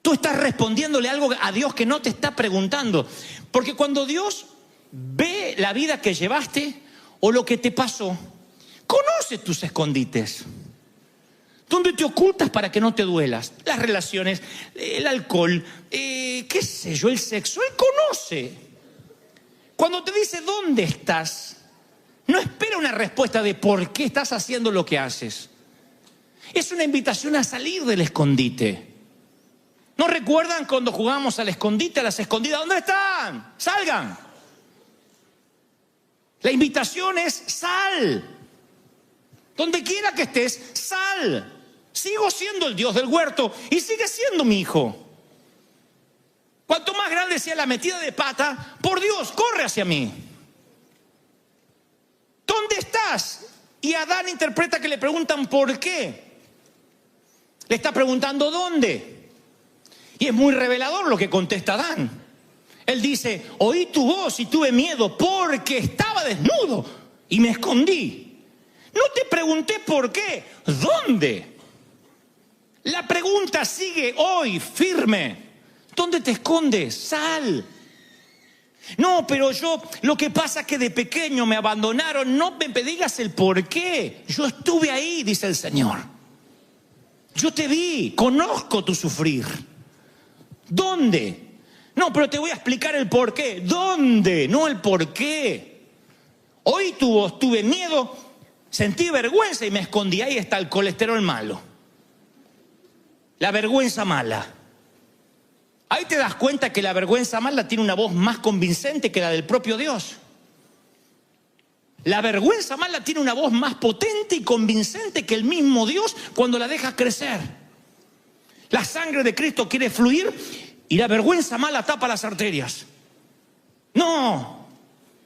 Tú estás respondiéndole algo a Dios que no te está preguntando. Porque cuando Dios ve la vida que llevaste o lo que te pasó, conoce tus escondites. ¿Dónde te ocultas para que no te duelas? Las relaciones, el alcohol, qué sé yo, el sexo. Él conoce. Cuando te dice ¿dónde estás?, no espera una respuesta de por qué estás haciendo lo que haces. Es una invitación a salir del escondite. ¿No recuerdan cuando jugábamos al escondite, a las escondidas? ¿Dónde están? ¡Salgan! La invitación es sal. Donde quiera que estés, sal. Sigo siendo el Dios del huerto y sigue siendo mi hijo. Cuanto más grande sea la metida de pata, por Dios, corre hacia mí. ¿Dónde estás? Y Adán interpreta que le preguntan ¿por qué? Le está preguntando ¿dónde? Y es muy revelador lo que contesta Adán. Él dice, oí tu voz y tuve miedo porque estaba desnudo y me escondí. No te pregunté por qué, ¿dónde? La pregunta sigue hoy firme. ¿Dónde te escondes? Sal. No, pero yo, lo que pasa es que de pequeño me abandonaron. No me digas el por qué. Yo estuve ahí, dice el Señor. Yo te vi, conozco tu sufrir. ¿Dónde? No, pero te voy a explicar el por qué. ¿Dónde? No el por qué. Oí tu voz, tuve miedo, sentí vergüenza y me escondí. Ahí está el colesterol malo. La vergüenza mala. Ahí te das cuenta que la vergüenza mala tiene una voz más convincente que la del propio Dios. La vergüenza mala tiene una voz más potente y convincente que el mismo Dios cuando la deja crecer. La sangre de Cristo quiere fluir y la vergüenza mala tapa las arterias. No,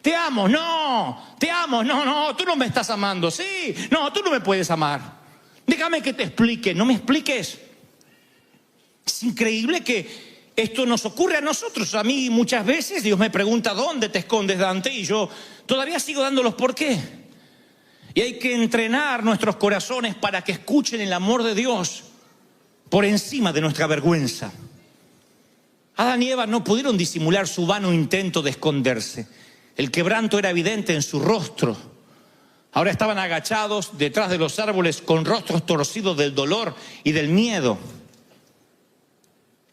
te amo, no, te amo, no, tú no me estás amando, sí, no, tú no me puedes amar. Déjame que te explique, no me expliques. Es increíble que esto nos ocurre a nosotros. A mí muchas veces Dios me pregunta ¿dónde te escondes, Dante? Y yo todavía sigo dándolos por qué. Y hay que entrenar nuestros corazones para que escuchen el amor de Dios por encima de nuestra vergüenza. Adán y Eva no pudieron disimular su vano intento de esconderse. El quebranto era evidente en su rostro. Ahora estaban agachados detrás de los árboles con rostros torcidos del dolor y del miedo.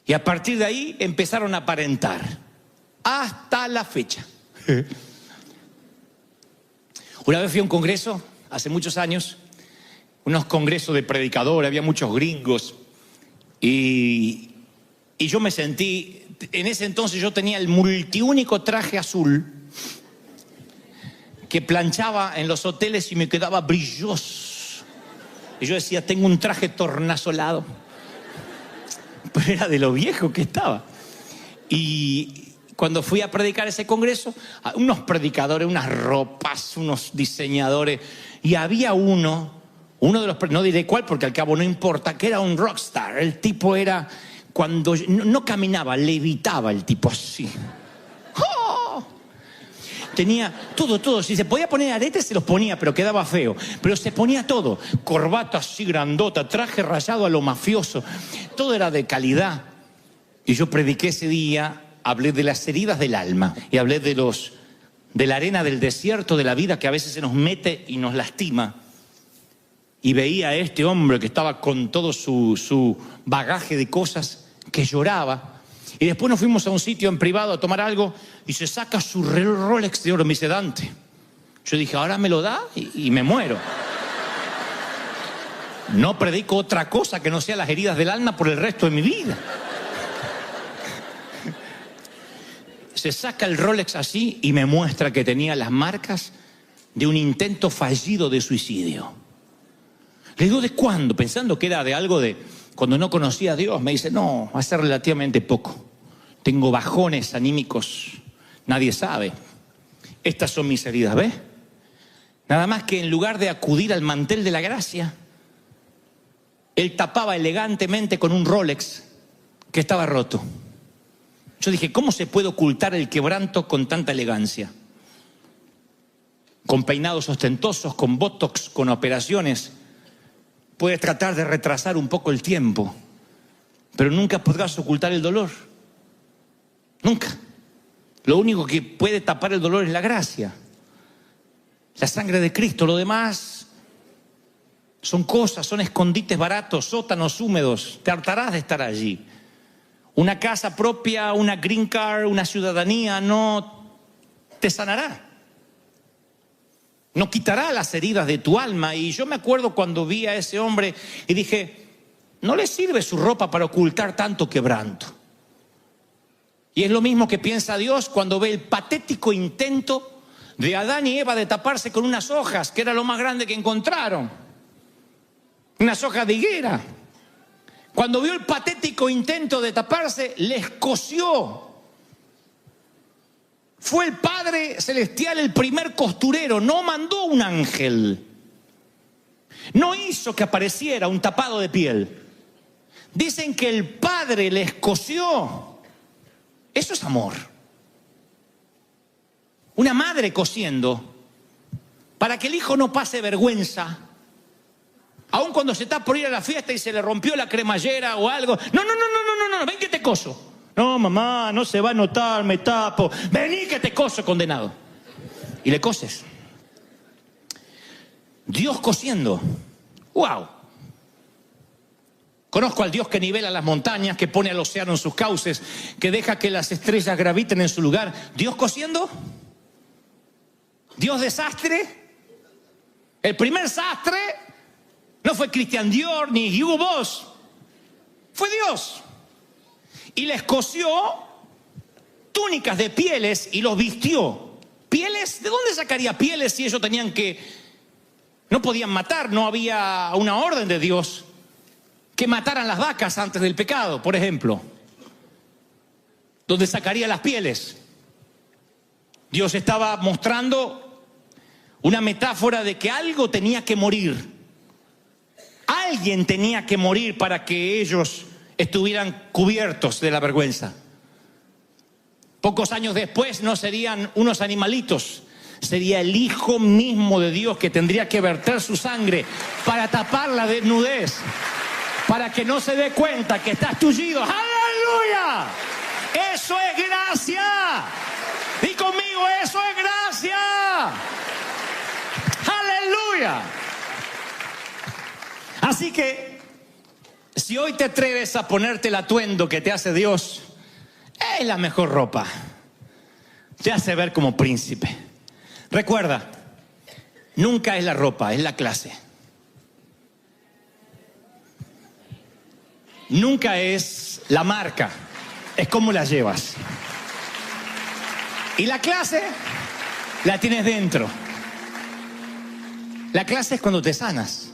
Y a partir de ahí empezaron a aparentar. Hasta la fecha. Una vez fui a un congreso, hace muchos años, unos congresos de predicadores, había muchos gringos. Y yo me sentí, en ese entonces yo tenía el multiúnico traje azul que planchaba en los hoteles y me quedaba brilloso. Y yo decía, tengo un traje tornasolado. Pero era de lo viejo que estaba. Y cuando fui a predicar ese congreso, unos predicadores, unas ropas, unos diseñadores, y había uno de los, no diré cuál porque al cabo no importa, que era un rockstar. El tipo era, cuando no caminaba, levitaba el tipo así. ¡Oh! Tenía todo. Si se podía poner aretes, se los ponía, pero quedaba feo. Pero se ponía todo. Corbata así grandota, traje rayado a lo mafioso. Todo era de calidad. Y yo prediqué ese día, hablé de las heridas del alma. Y hablé de la arena del desierto, de la vida que a veces se nos mete y nos lastima. Y veía a este hombre que estaba con todo su bagaje de cosas, que lloraba. Y después nos fuimos a un sitio en privado a tomar algo y se saca su Rolex de oro. Me dice: Dante. Yo dije: ahora me lo da y me muero. No predico otra cosa que no sea las heridas del alma por el resto de mi vida. Se saca el Rolex así y me muestra que tenía las marcas de un intento fallido de suicidio. Le digo: ¿de cuándo? Pensando que era de algo de cuando no conocía a Dios. Me dice: no, hace relativamente poco. Tengo bajones anímicos, nadie sabe. Estas son mis heridas, ¿ves? Nada más que en lugar de acudir al mantel de la gracia, él tapaba elegantemente con un Rolex que estaba roto. Yo dije: ¿cómo se puede ocultar el quebranto con tanta elegancia? Con peinados ostentosos, con botox, con operaciones. Puedes tratar de retrasar un poco el tiempo, pero nunca podrás ocultar el dolor. Nunca. Lo único que puede tapar el dolor es la gracia, la sangre de Cristo. Lo demás son cosas, son escondites baratos, sótanos húmedos. Te hartarás de estar allí. Una casa propia, una green card, una ciudadanía no te sanará. No quitará las heridas de tu alma. Y yo me acuerdo cuando vi a ese hombre y dije: no le sirve su ropa para ocultar tanto quebranto. Y es lo mismo que piensa Dios cuando ve el patético intento de Adán y Eva de taparse con unas hojas, que era lo más grande que encontraron. Unas hojas de higuera. Cuando vio el patético intento de taparse, les cosió. Fue el Padre Celestial el primer costurero, no mandó un ángel. No hizo que apareciera un tapado de piel. Dicen que el Padre les cosió. Eso es amor. Una madre cosiendo para que el hijo no pase vergüenza. Aun cuando se está por ir a la fiesta y se le rompió la cremallera o algo. No, ven que te coso. No, mamá, no se va a notar, me tapo. Vení que te coso, condenado. Y le coses. Dios cosiendo. ¡Wow! Conozco al Dios que nivela las montañas, que pone al océano en sus cauces, que deja que las estrellas graviten en su lugar. ¿Dios cosiendo? ¿Dios desastre? El primer sastre no fue Christian Dior ni Hugo Boss. Fue Dios. Y les cosió túnicas de pieles y los vistió. ¿Pieles? ¿De dónde sacaría pieles si ellos tenían que... no podían matar, no había una orden de Dios que mataran las vacas antes del pecado, por ejemplo? ¿Dónde sacaría las pieles? Dios estaba mostrando una metáfora de que algo tenía que morir. Alguien tenía que morir para que ellos estuvieran cubiertos de la vergüenza. Pocos años después no serían unos animalitos, sería el Hijo mismo de Dios que tendría que verter su sangre para tapar la desnudez, para que no se dé cuenta que estás tullido. ¡Aleluya! ¡Eso es gracia! Di conmigo, eso es gracia. ¡Aleluya! Así que, si hoy te atreves a ponerte el atuendo que te hace Dios, es la mejor ropa. Te hace ver como príncipe. Recuerda, nunca es la ropa, es la clase. Nunca es la marca, es cómo la llevas. Y la clase la tienes dentro. La clase es cuando te sanas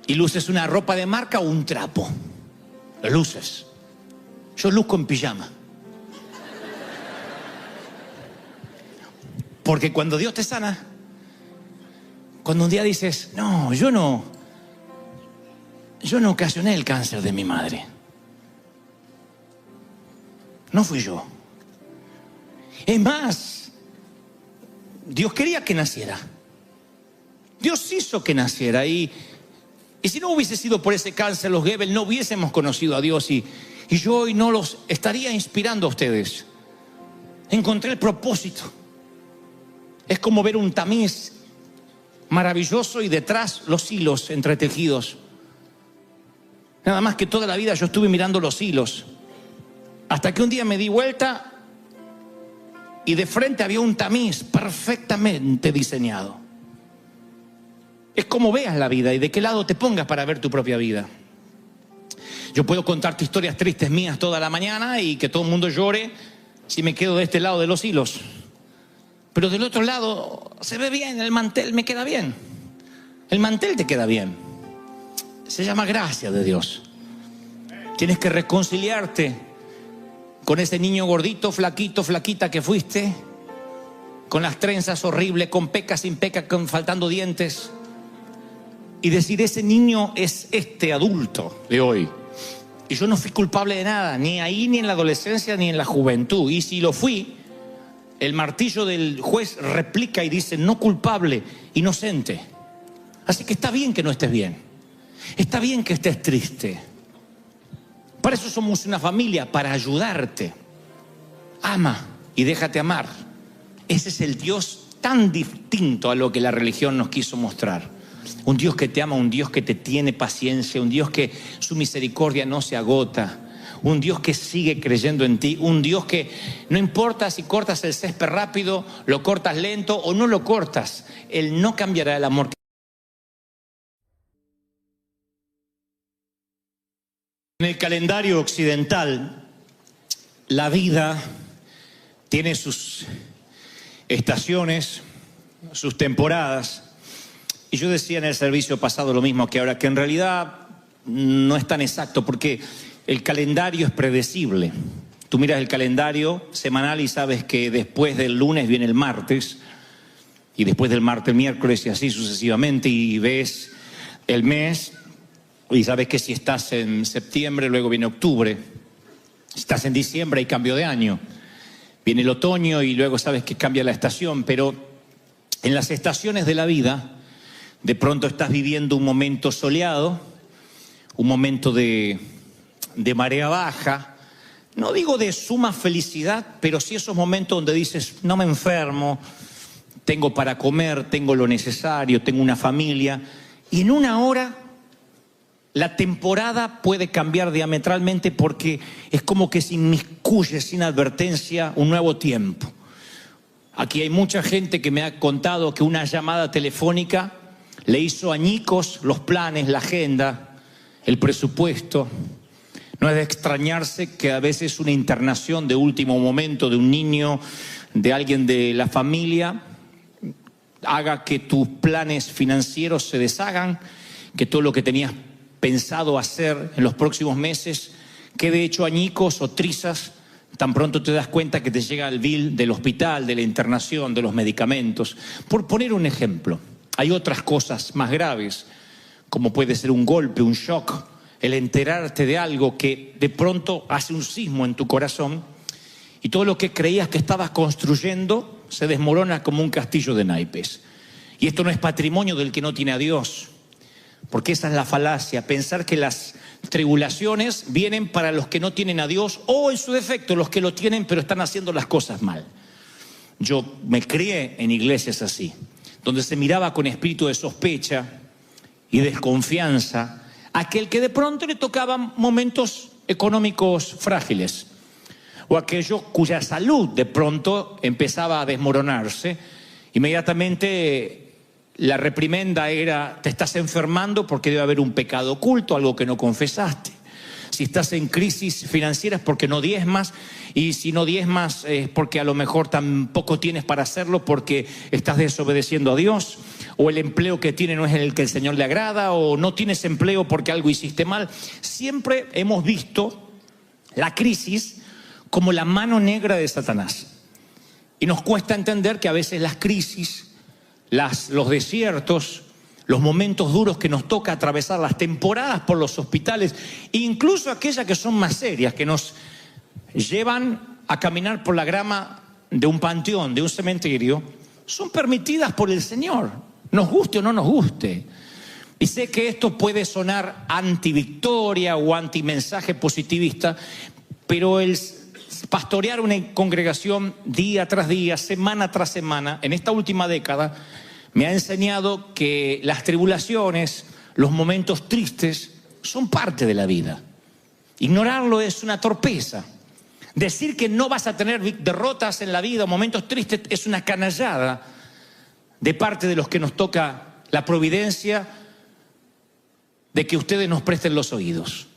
y luces una ropa de marca o un trapo. Lo luces. Yo luzco en pijama. Porque cuando Dios te sana, cuando un día dices, no, yo no ocasioné el cáncer de mi madre. No fui yo. Es más, Dios quería que naciera. Dios hizo que naciera. Y si no hubiese sido por ese cáncer, los Goebbels no hubiésemos conocido a Dios. Y yo hoy no los estaría inspirando a ustedes. Encontré el propósito. Es como ver un tamiz maravilloso y detrás los hilos entretejidos. Nada más que toda la vida yo estuve mirando los hilos. Hasta que un día me di vuelta y de frente había un tamiz perfectamente diseñado. Es como veas la vida y de qué lado te pongas para ver tu propia vida. Yo puedo contarte historias tristes mías toda la mañana y que todo el mundo llore si me quedo de este lado de los hilos. Pero del otro lado se ve bien, el mantel me queda bien. El mantel te queda bien. Se llama gracia de Dios. Tienes que reconciliarte con ese niño gordito, flaquito, flaquita que fuiste, con las trenzas horribles, con pecas, sin pecas, con faltando dientes, y decir, ese niño es este adulto de hoy. Y yo no fui culpable de nada, ni ahí, ni en la adolescencia, ni en la juventud. Y si lo fui, el martillo del juez replica y dice, no culpable, inocente. Así que está bien que no estés bien. Está bien que estés triste. Para eso somos una familia, para ayudarte. Ama y déjate amar. Ese es el Dios tan distinto a lo que la religión nos quiso mostrar. Un Dios que te ama, un Dios que te tiene paciencia, un Dios que su misericordia no se agota, un Dios que sigue creyendo en ti, un Dios que no importa si cortas el césped rápido, lo cortas lento o no lo cortas, Él no cambiará el amor. En el calendario occidental, la vida tiene sus estaciones, sus temporadas. Y yo decía en el servicio pasado lo mismo que ahora, que en realidad no es tan exacto, porque el calendario es predecible. Tú miras el calendario semanal y sabes que después del lunes viene el martes, y después del martes el miércoles, y así sucesivamente, y ves el mes, y sabes que si estás en septiembre, luego viene octubre. Si estás en diciembre, hay cambio de año. Viene el otoño y luego sabes que cambia la estación, pero en las estaciones de la vida, de pronto estás viviendo un momento soleado, un momento de marea baja, no digo de suma felicidad, pero sí esos momentos donde dices, no me enfermo, tengo para comer, tengo lo necesario, tengo una familia, y en una hora la temporada puede cambiar diametralmente porque es como que se inmiscuye sin advertencia un nuevo tiempo. Aquí hay mucha gente que me ha contado que una llamada telefónica le hizo añicos los planes, la agenda, el presupuesto. No es de extrañarse que a veces una internación de último momento de un niño, de alguien de la familia, haga que tus planes financieros se deshagan, que todo lo que tenías pensado hacer en los próximos meses quede hecho añicos o trizas. Tan pronto te das cuenta que te llega el bill del hospital, de la internación, de los medicamentos. Por poner un ejemplo. Hay otras cosas más graves, como puede ser un golpe, un shock, el enterarte de algo que de pronto hace un sismo en tu corazón y todo lo que creías que estabas construyendo se desmorona como un castillo de naipes. Y esto no es patrimonio del que no tiene a Dios, porque esa es la falacia, pensar que las tribulaciones vienen para los que no tienen a Dios o en su defecto los que lo tienen pero están haciendo las cosas mal. Yo me crié en iglesias así, donde se miraba con espíritu de sospecha y desconfianza a aquel que de pronto le tocaban momentos económicos frágiles, o aquello cuya salud de pronto empezaba a desmoronarse. Inmediatamente la reprimenda era: te estás enfermando porque debe haber un pecado oculto, algo que no confesaste. Si estás en crisis financiera es porque no diezmas, y si no diezmas es porque a lo mejor tampoco tienes para hacerlo porque estás desobedeciendo a Dios, o el empleo que tienes no es el que el Señor le agrada, o no tienes empleo porque algo hiciste mal. Siempre hemos visto la crisis como la mano negra de Satanás. Y nos cuesta entender que a veces las crisis, los desiertos, los momentos duros que nos toca atravesar, las temporadas por los hospitales, incluso aquellas que son más serias, que nos llevan a caminar por la grama de un panteón, de un cementerio, son permitidas por el Señor, nos guste o no nos guste. Y sé que esto puede sonar anti-victoria o anti-mensaje positivista, pero el pastorear una congregación día tras día, semana tras semana, en esta última década, me ha enseñado que las tribulaciones, los momentos tristes, son parte de la vida. Ignorarlo es una torpeza. Decir que no vas a tener derrotas en la vida, momentos tristes, es una canallada de parte de los que nos toca la providencia de que ustedes nos presten los oídos.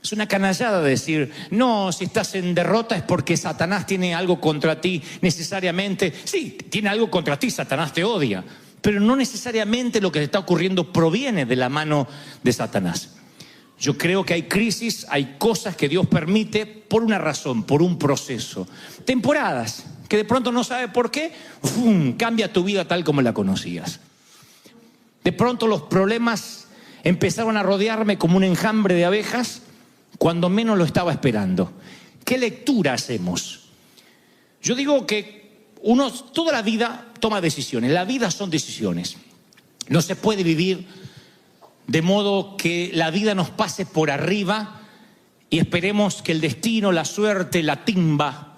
Es una canallada decir, no, si estás en derrota es porque Satanás tiene algo contra ti necesariamente. Sí, tiene algo contra ti, Satanás te odia, pero no necesariamente lo que te está ocurriendo proviene de la mano de Satanás. Yo creo que hay crisis, hay cosas que Dios permite por una razón, por un proceso. Temporadas que de pronto no sabes por qué, ¡fum!, cambia tu vida tal como la conocías. De pronto los problemas empezaron a rodearme como un enjambre de abejas cuando menos lo estaba esperando. ¿Qué lectura hacemos? Yo digo que uno toda la vida toma decisiones. La vida son decisiones. No se puede vivir de modo que la vida nos pase por arriba y esperemos que el destino, la suerte, la timba,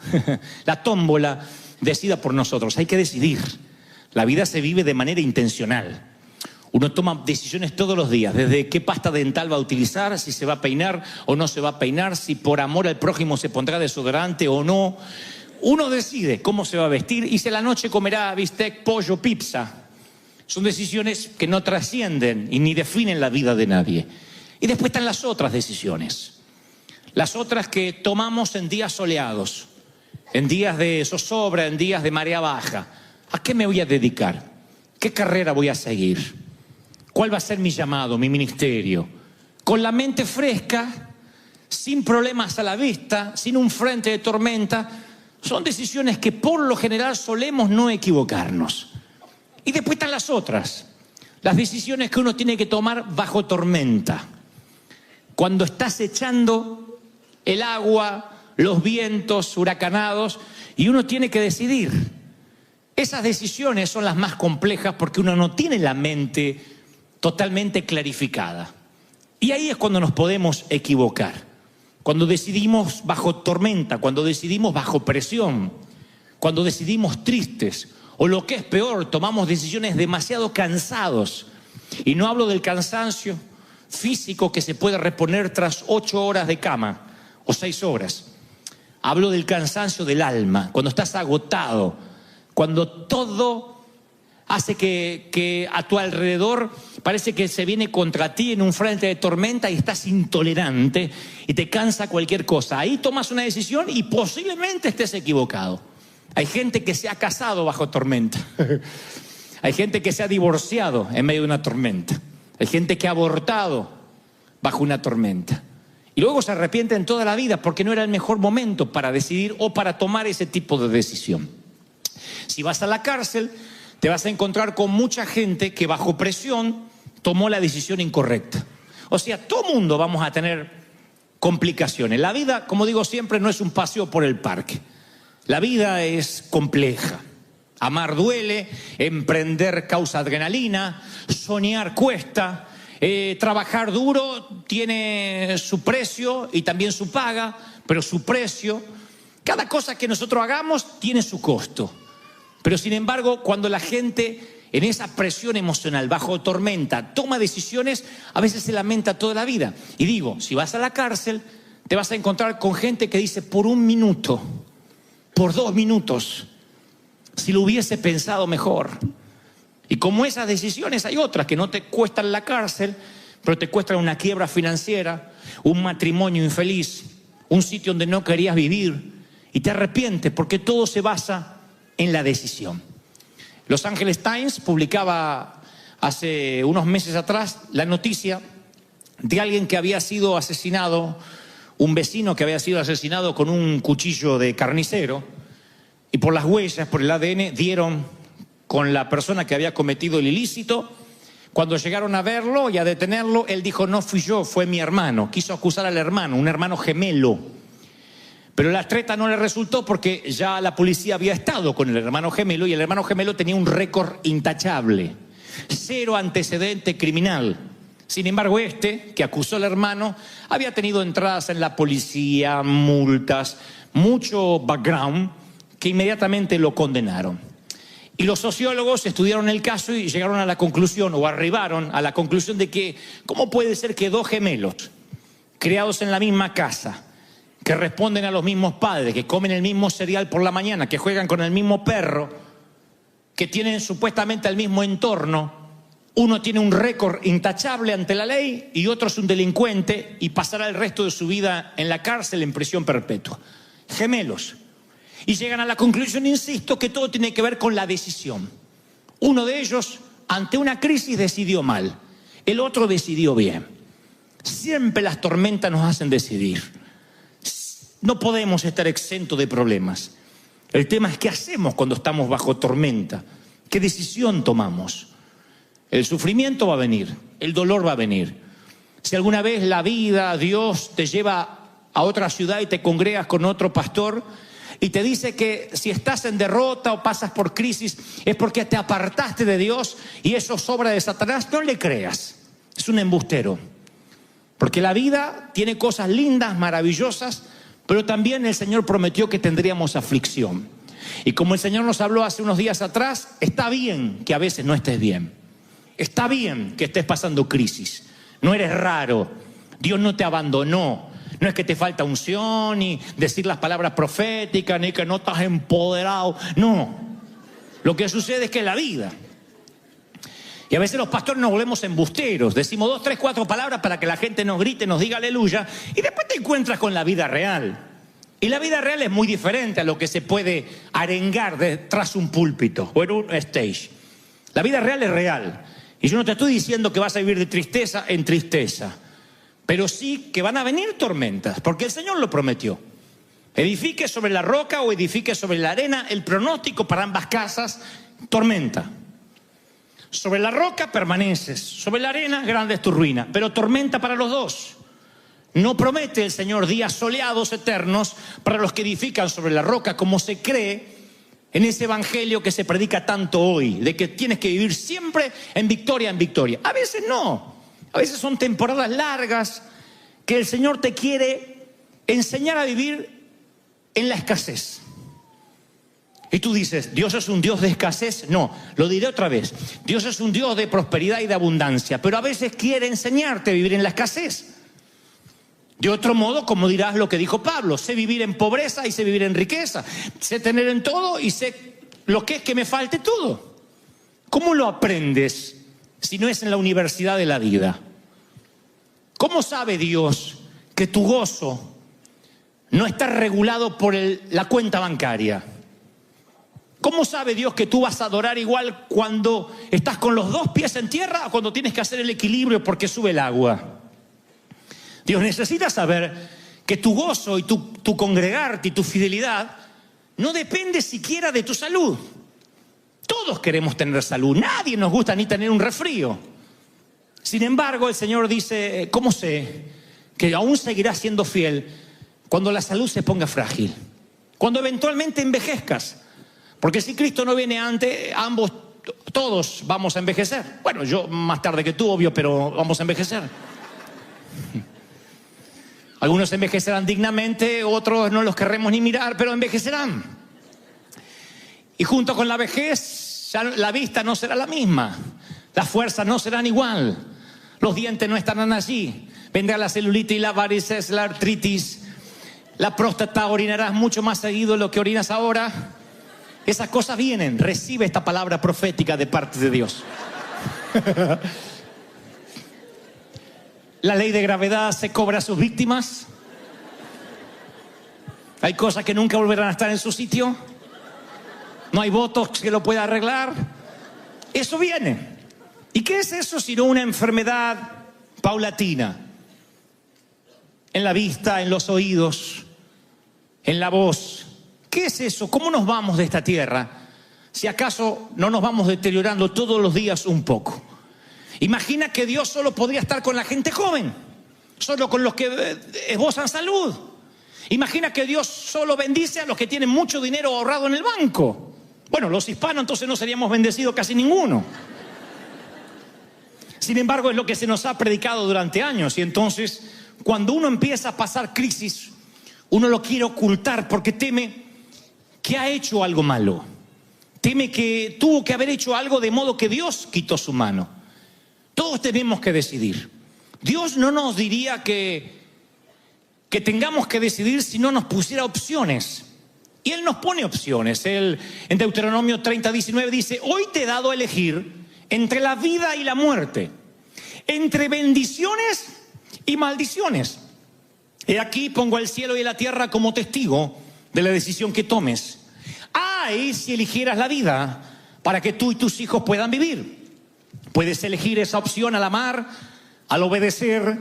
la tómbola decida por nosotros. Hay que decidir. La vida se vive de manera intencional. Uno toma decisiones todos los días, desde qué pasta dental va a utilizar, si se va a peinar o no se va a peinar, si por amor al prójimo se pondrá desodorante o no. Uno decide cómo se va a vestir y si a la noche comerá bistec, pollo, pizza. Son decisiones que no trascienden y ni definen la vida de nadie. Y después están las otras decisiones. Las otras que tomamos en días soleados, en días de zozobra, en días de marea baja. ¿A qué me voy a dedicar? ¿Qué carrera voy a seguir? ¿Cuál va a ser mi llamado, mi ministerio? Con la mente fresca, sin problemas a la vista, sin un frente de tormenta. Son decisiones que por lo general solemos no equivocarnos. Y después están las otras, las decisiones que uno tiene que tomar bajo tormenta. Cuando estás echando el agua, los vientos huracanados, y uno tiene que decidir. Esas decisiones son las más complejas porque uno no tiene la mente totalmente clarificada. Y ahí es cuando nos podemos equivocar. Cuando decidimos bajo tormenta, cuando decidimos bajo presión, cuando decidimos tristes, o lo que es peor, tomamos decisiones demasiado cansados. Y no hablo del cansancio físico que se puede reponer tras 8 horas de cama o 6 horas. Hablo del cansancio del alma, cuando estás agotado, cuando todo hace que a tu alrededor parece que se viene contra ti en un frente de tormenta y estás intolerante y te cansa cualquier cosa. Ahí tomas una decisión y posiblemente estés equivocado. Hay gente que se ha casado bajo tormenta. Hay gente que se ha divorciado en medio de una tormenta. Hay gente que ha abortado bajo una tormenta. Y luego se arrepienten toda la vida porque no era el mejor momento para decidir o para tomar ese tipo de decisión. Si vas a la cárcel, te vas a encontrar con mucha gente que bajo presión tomó la decisión incorrecta. O sea, todo mundo vamos a tener complicaciones. La vida, como digo siempre, no es un paseo por el parque. La vida es compleja. Amar duele, emprender causa adrenalina, soñar cuesta, trabajar duro tiene su precio y también su paga, pero su precio, cada cosa que nosotros hagamos tiene su costo. Pero sin embargo, cuando la gente en esa presión emocional, bajo tormenta, toma decisiones, a veces se lamenta toda la vida. Y digo, si vas a la cárcel, te vas a encontrar con gente que dice por 1 minuto, por 2 minutos, si lo hubiese pensado mejor. Y como esas decisiones hay otras que no te cuestan la cárcel, pero te cuestan una quiebra financiera, un matrimonio infeliz, un sitio donde no querías vivir y te arrepientes porque todo se basa en la decisión. Los Angeles Times publicaba hace unos meses atrás la noticia de alguien que había sido asesinado, un vecino que había sido asesinado con un cuchillo de carnicero, y por las huellas, por el ADN, dieron con la persona que había cometido el ilícito. Cuando llegaron a verlo y a detenerlo, él dijo: no fui yo, fue mi hermano. Quiso acusar al hermano, un hermano gemelo. Pero la treta no le resultó porque ya la policía había estado con el hermano gemelo y el hermano gemelo tenía un récord intachable. 0 antecedente criminal. Sin embargo, que acusó al hermano, había tenido entradas en la policía, multas, mucho background, que inmediatamente lo condenaron. Y los sociólogos estudiaron el caso y llegaron a la conclusión, o arribaron a la conclusión de que ¿cómo puede ser que 2 gemelos, criados en la misma casa, que responden a los mismos padres, que comen el mismo cereal por la mañana, que juegan con el mismo perro, que tienen supuestamente el mismo entorno, uno tiene un récord intachable ante la ley y otro es un delincuente y pasará el resto de su vida en la cárcel en prisión perpetua? Gemelos. Y llegan a la conclusión, insisto, que todo tiene que ver con la decisión. Uno de ellos, ante una crisis, decidió mal. El otro decidió bien. Siempre las tormentas nos hacen decidir. No podemos estar exentos de problemas. El tema es qué hacemos cuando estamos bajo tormenta. ¿Qué decisión tomamos? El sufrimiento va a venir, el dolor va a venir. Si alguna vez la vida, Dios te lleva a otra ciudad y te congregas con otro pastor y te dice que si estás en derrota o pasas por crisis es porque te apartaste de Dios y eso es obra de Satanás, no le creas. Es un embustero. Porque la vida tiene cosas lindas, maravillosas, pero también el Señor prometió que tendríamos aflicción. Y como el Señor nos habló hace unos días atrás, está bien que a veces no estés bien. Está bien que estés pasando crisis. No eres raro. Dios no te abandonó. No es que te falta unción, ni decir las palabras proféticas, ni que no estás empoderado. No. Lo que sucede es que es la vida. Y a veces los pastores nos volvemos embusteros. Decimos 2, 3, 4 palabras para que la gente nos grite, nos diga aleluya. Y después te encuentras con la vida real. Y la vida real es muy diferente a lo que se puede arengar detrás de un púlpito o en un stage. La vida real es real. Y yo no te estoy diciendo que vas a vivir de tristeza en tristeza. Pero sí que van a venir tormentas, porque el Señor lo prometió. Edifique sobre la roca o edifique sobre la arena, el pronóstico para ambas casas, tormenta. Sobre la roca permaneces, sobre la arena grande es tu ruina, pero tormenta para los dos. No promete el Señor días soleados eternos para los que edifican sobre la roca, como se cree en ese evangelio que se predica tanto hoy, de que tienes que vivir siempre en victoria en victoria. A veces no, a veces son temporadas largas que el Señor te quiere enseñar a vivir en la escasez. Y tú dices, ¿Dios es un Dios de escasez? No, lo diré otra vez. Dios es un Dios de prosperidad y de abundancia, pero a veces quiere enseñarte a vivir en la escasez. De otro modo, como dirás lo que dijo Pablo, sé vivir en pobreza y sé vivir en riqueza. Sé tener en todo y sé lo que es que me falte todo. ¿Cómo lo aprendes si no es en la universidad de la vida? ¿Cómo sabe Dios que tu gozo no está regulado por la cuenta bancaria? ¿Cómo sabe Dios que tú vas a adorar igual cuando estás con los 2 pies en tierra o cuando tienes que hacer el equilibrio porque sube el agua? Dios necesita saber que tu gozo y tu congregarte y tu fidelidad no depende siquiera de tu salud. Todos queremos tener salud, nadie nos gusta ni tener un resfrío. Sin embargo, el Señor dice, ¿cómo sé que aún seguirás siendo fiel cuando la salud se ponga frágil? Cuando eventualmente envejezcas. Porque si Cristo no viene antes, todos vamos a envejecer. Bueno, yo más tarde que tú, obvio, pero vamos a envejecer. Algunos envejecerán dignamente, otros no los querremos ni mirar, pero envejecerán. Y junto con la vejez, ya la vista no será la misma. Las fuerzas no serán igual. Los dientes no estarán allí. Vendrá la celulitis, la varices, la artritis. La próstata, orinarás mucho más seguido de lo que orinas ahora. Esas cosas vienen. Recibe esta palabra profética de parte de Dios. La ley de gravedad se cobra a sus víctimas. Hay cosas que nunca volverán a estar en su sitio. No hay botox que lo pueda arreglar. Eso viene. ¿Y qué es eso sino una enfermedad paulatina? En la vista, en los oídos, en la voz, ¿Qué es eso? ¿Cómo nos vamos de esta tierra? Si acaso no nos vamos deteriorando todos los días un poco. Imagina que Dios solo podría estar con la gente joven, solo con los que esbozan salud. Imagina que Dios solo bendice a los que tienen mucho dinero ahorrado en el banco. Bueno, los hispanos entonces no seríamos bendecidos casi ninguno. Sin embargo, es lo que se nos ha predicado durante años. Y entonces, cuando uno empieza a pasar crisis, uno lo quiere ocultar porque teme que ha hecho algo malo. Teme que tuvo que haber hecho algo de modo que Dios quitó su mano. Todos tenemos que decidir. Dios no nos diría que tengamos que decidir si no nos pusiera opciones. Y Él nos pone opciones. Él en Deuteronomio 30:19 dice: hoy te he dado a elegir entre la vida y la muerte, entre bendiciones y maldiciones. He aquí pongo al cielo y la tierra como testigo de la decisión que tomes. Ay, si eligieras la vida para que tú y tus hijos puedan vivir. Puedes elegir esa opción al amar, al obedecer,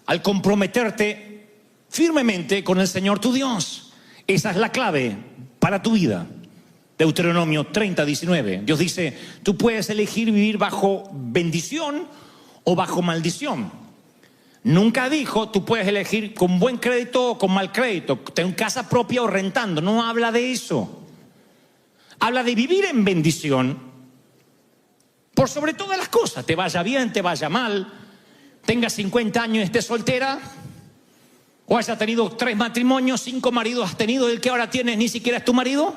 al comprometerte firmemente con el Señor tu Dios. Esa es la clave para tu vida. Deuteronomio 30:19. Dios dice: tú puedes elegir vivir bajo bendición o bajo maldición. Nunca dijo tú puedes elegir con buen crédito o con mal crédito, tener casa propia o rentando. No habla de eso. Habla de vivir en bendición por sobre todas las cosas. Te vaya bien, te vaya mal, tengas 50 años y estés soltera, o hayas tenido 3 matrimonios, 5 maridos has tenido, el que ahora tienes ni siquiera es tu marido.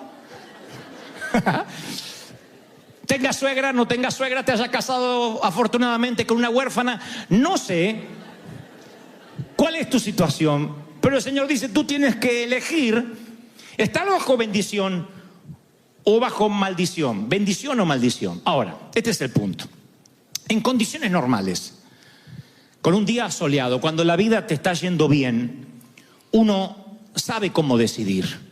Tenga suegra, no tenga suegra, te haya casado afortunadamente con una huérfana. No sé cuál es tu situación, pero el Señor dice: tú tienes que elegir estar bajo bendición o bajo maldición. Bendición o maldición. Ahora, este es el punto. En condiciones normales, con un día soleado, cuando la vida te está yendo bien, uno sabe cómo decidir.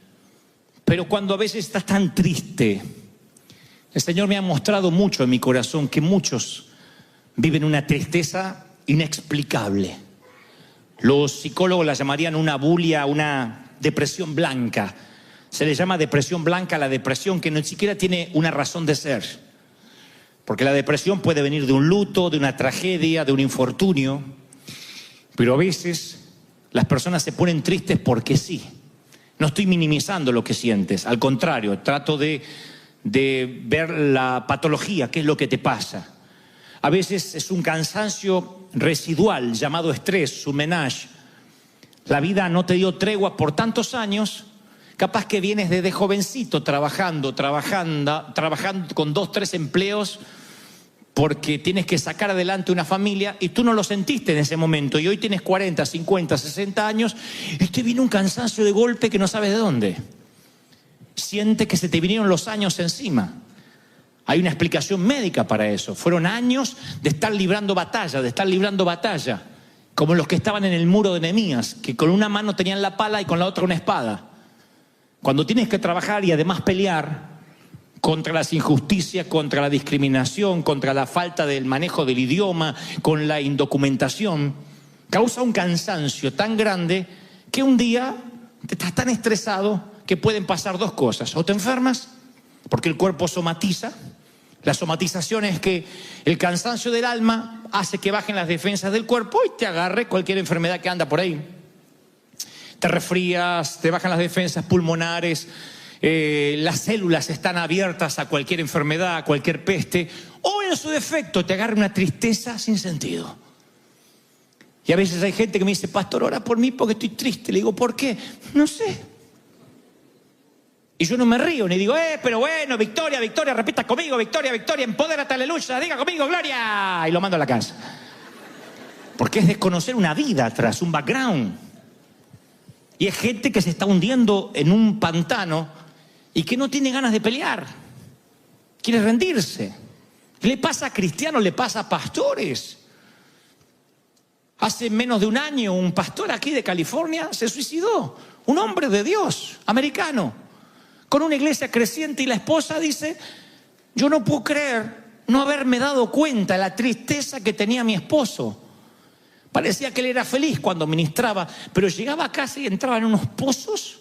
Pero cuando a veces estás tan triste, el Señor me ha mostrado mucho en mi corazón que muchos viven una tristeza inexplicable. Los psicólogos la llamarían una bulia, una depresión blanca. Se le llama depresión blanca a la depresión que no siquiera tiene una razón de ser. Porque la depresión puede venir de un luto, de una tragedia, de un infortunio. Pero a veces las personas se ponen tristes porque sí. No estoy minimizando lo que sientes, al contrario, trato de ver la patología, qué es lo que te pasa. A veces es un cansancio residual llamado estrés, surmenage. La vida no te dio tregua por tantos años, capaz que vienes desde jovencito trabajando con 2, 3 empleos, porque tienes que sacar adelante una familia y tú no lo sentiste en ese momento. Y hoy tienes 40, 50, 60 años y te viene un cansancio de golpe que no sabes de dónde. Siente que se te vinieron los años encima. Hay una explicación médica para eso. Fueron años de estar librando batalla, como los que estaban en el muro de Nehemías, que con una mano tenían la pala y con la otra una espada. Cuando tienes que trabajar y además pelear contra las injusticias, contra la discriminación, contra la falta del manejo del idioma, con la indocumentación, causa un cansancio tan grande que un día te estás tan estresado que pueden pasar 2 cosas. O te enfermas, porque el cuerpo somatiza. La somatización es que el cansancio del alma hace que bajen las defensas del cuerpo y te agarre cualquier enfermedad que anda por ahí. Te resfrías, te bajan las defensas pulmonares, las células están abiertas a cualquier enfermedad, a cualquier peste, o en su defecto te agarra una tristeza sin sentido. Y a veces hay gente que me dice: pastor, ora por mí porque estoy triste. Le digo: ¿por qué? No sé. Y yo no me río ni digo: pero bueno, victoria, victoria, repita conmigo, victoria, victoria, empodérate, aleluya, diga conmigo, gloria, y lo mando a la casa. Porque es desconocer una vida atrás, un background. Y es gente que se está hundiendo en un pantano y que no tiene ganas de pelear, quiere rendirse. Le pasa a cristianos, le pasa a pastores. Hace menos de un año un pastor aquí de California se suicidó, un hombre de Dios, americano, con una iglesia creciente, y la esposa dice: yo no puedo creer no haberme dado cuenta de la tristeza que tenía mi esposo. Parecía que él era feliz cuando ministraba, pero llegaba a casa y entraba en unos pozos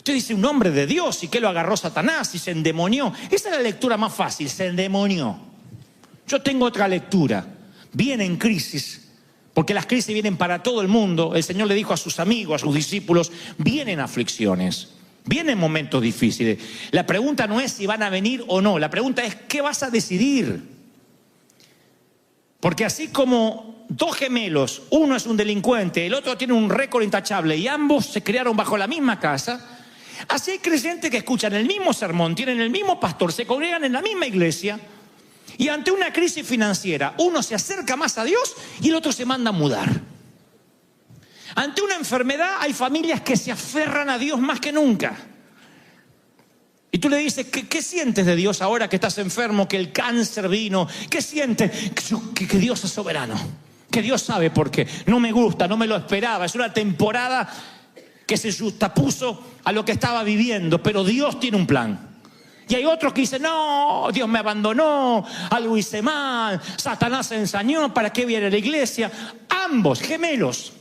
Usted dice un hombre de Dios, ¿y qué lo agarró Satanás y se endemonió? Esa es la lectura más fácil, se endemonió. Yo tengo otra lectura. Viene en crisis, porque las crisis vienen para todo el mundo. El Señor le dijo a sus amigos, a sus discípulos, vienen aflicciones, vienen momentos difíciles. La pregunta no es si van a venir o no, la pregunta es ¿qué vas a decidir? Porque así como dos gemelos, uno es un delincuente, el otro tiene un récord intachable y ambos se criaron bajo la misma casa, así hay creyentes que escuchan el mismo sermón, tienen el mismo pastor, se congregan en la misma iglesia y ante una crisis financiera uno se acerca más a Dios y el otro se manda a mudar. Ante una enfermedad hay familias que se aferran a Dios más que nunca. Y tú le dices, ¿qué sientes de Dios ahora que estás enfermo, que el cáncer vino? ¿Qué sientes? Que Dios es soberano, que Dios sabe por qué. No me gusta, no me lo esperaba, es una temporada que se justapuso a lo que estaba viviendo, pero Dios tiene un plan. Y hay otros que dicen, no, Dios me abandonó, algo hice mal, Satanás se ensañó, ¿para qué viene a la iglesia? Ambos, gemelos.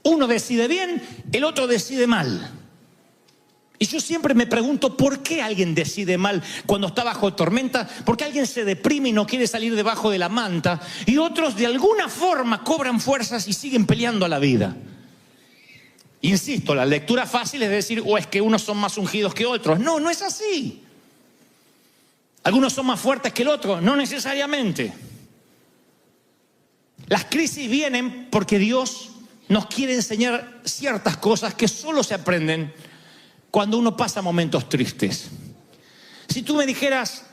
Uno decide bien, el otro decide mal. Y yo siempre me pregunto, ¿por qué alguien decide mal cuando está bajo tormenta? ¿Por qué alguien se deprime y no quiere salir debajo de la manta? Y otros de alguna forma cobran fuerzas y siguen peleando a la vida. Insisto, la lectura fácil es decir, o es que unos son más ungidos que otros. No, no es así. Algunos son más fuertes que el otro, no necesariamente. Las crisis vienen porque Dios nos quiere enseñar ciertas cosas que solo se aprenden cuando uno pasa momentos tristes. Si tú me dijeras,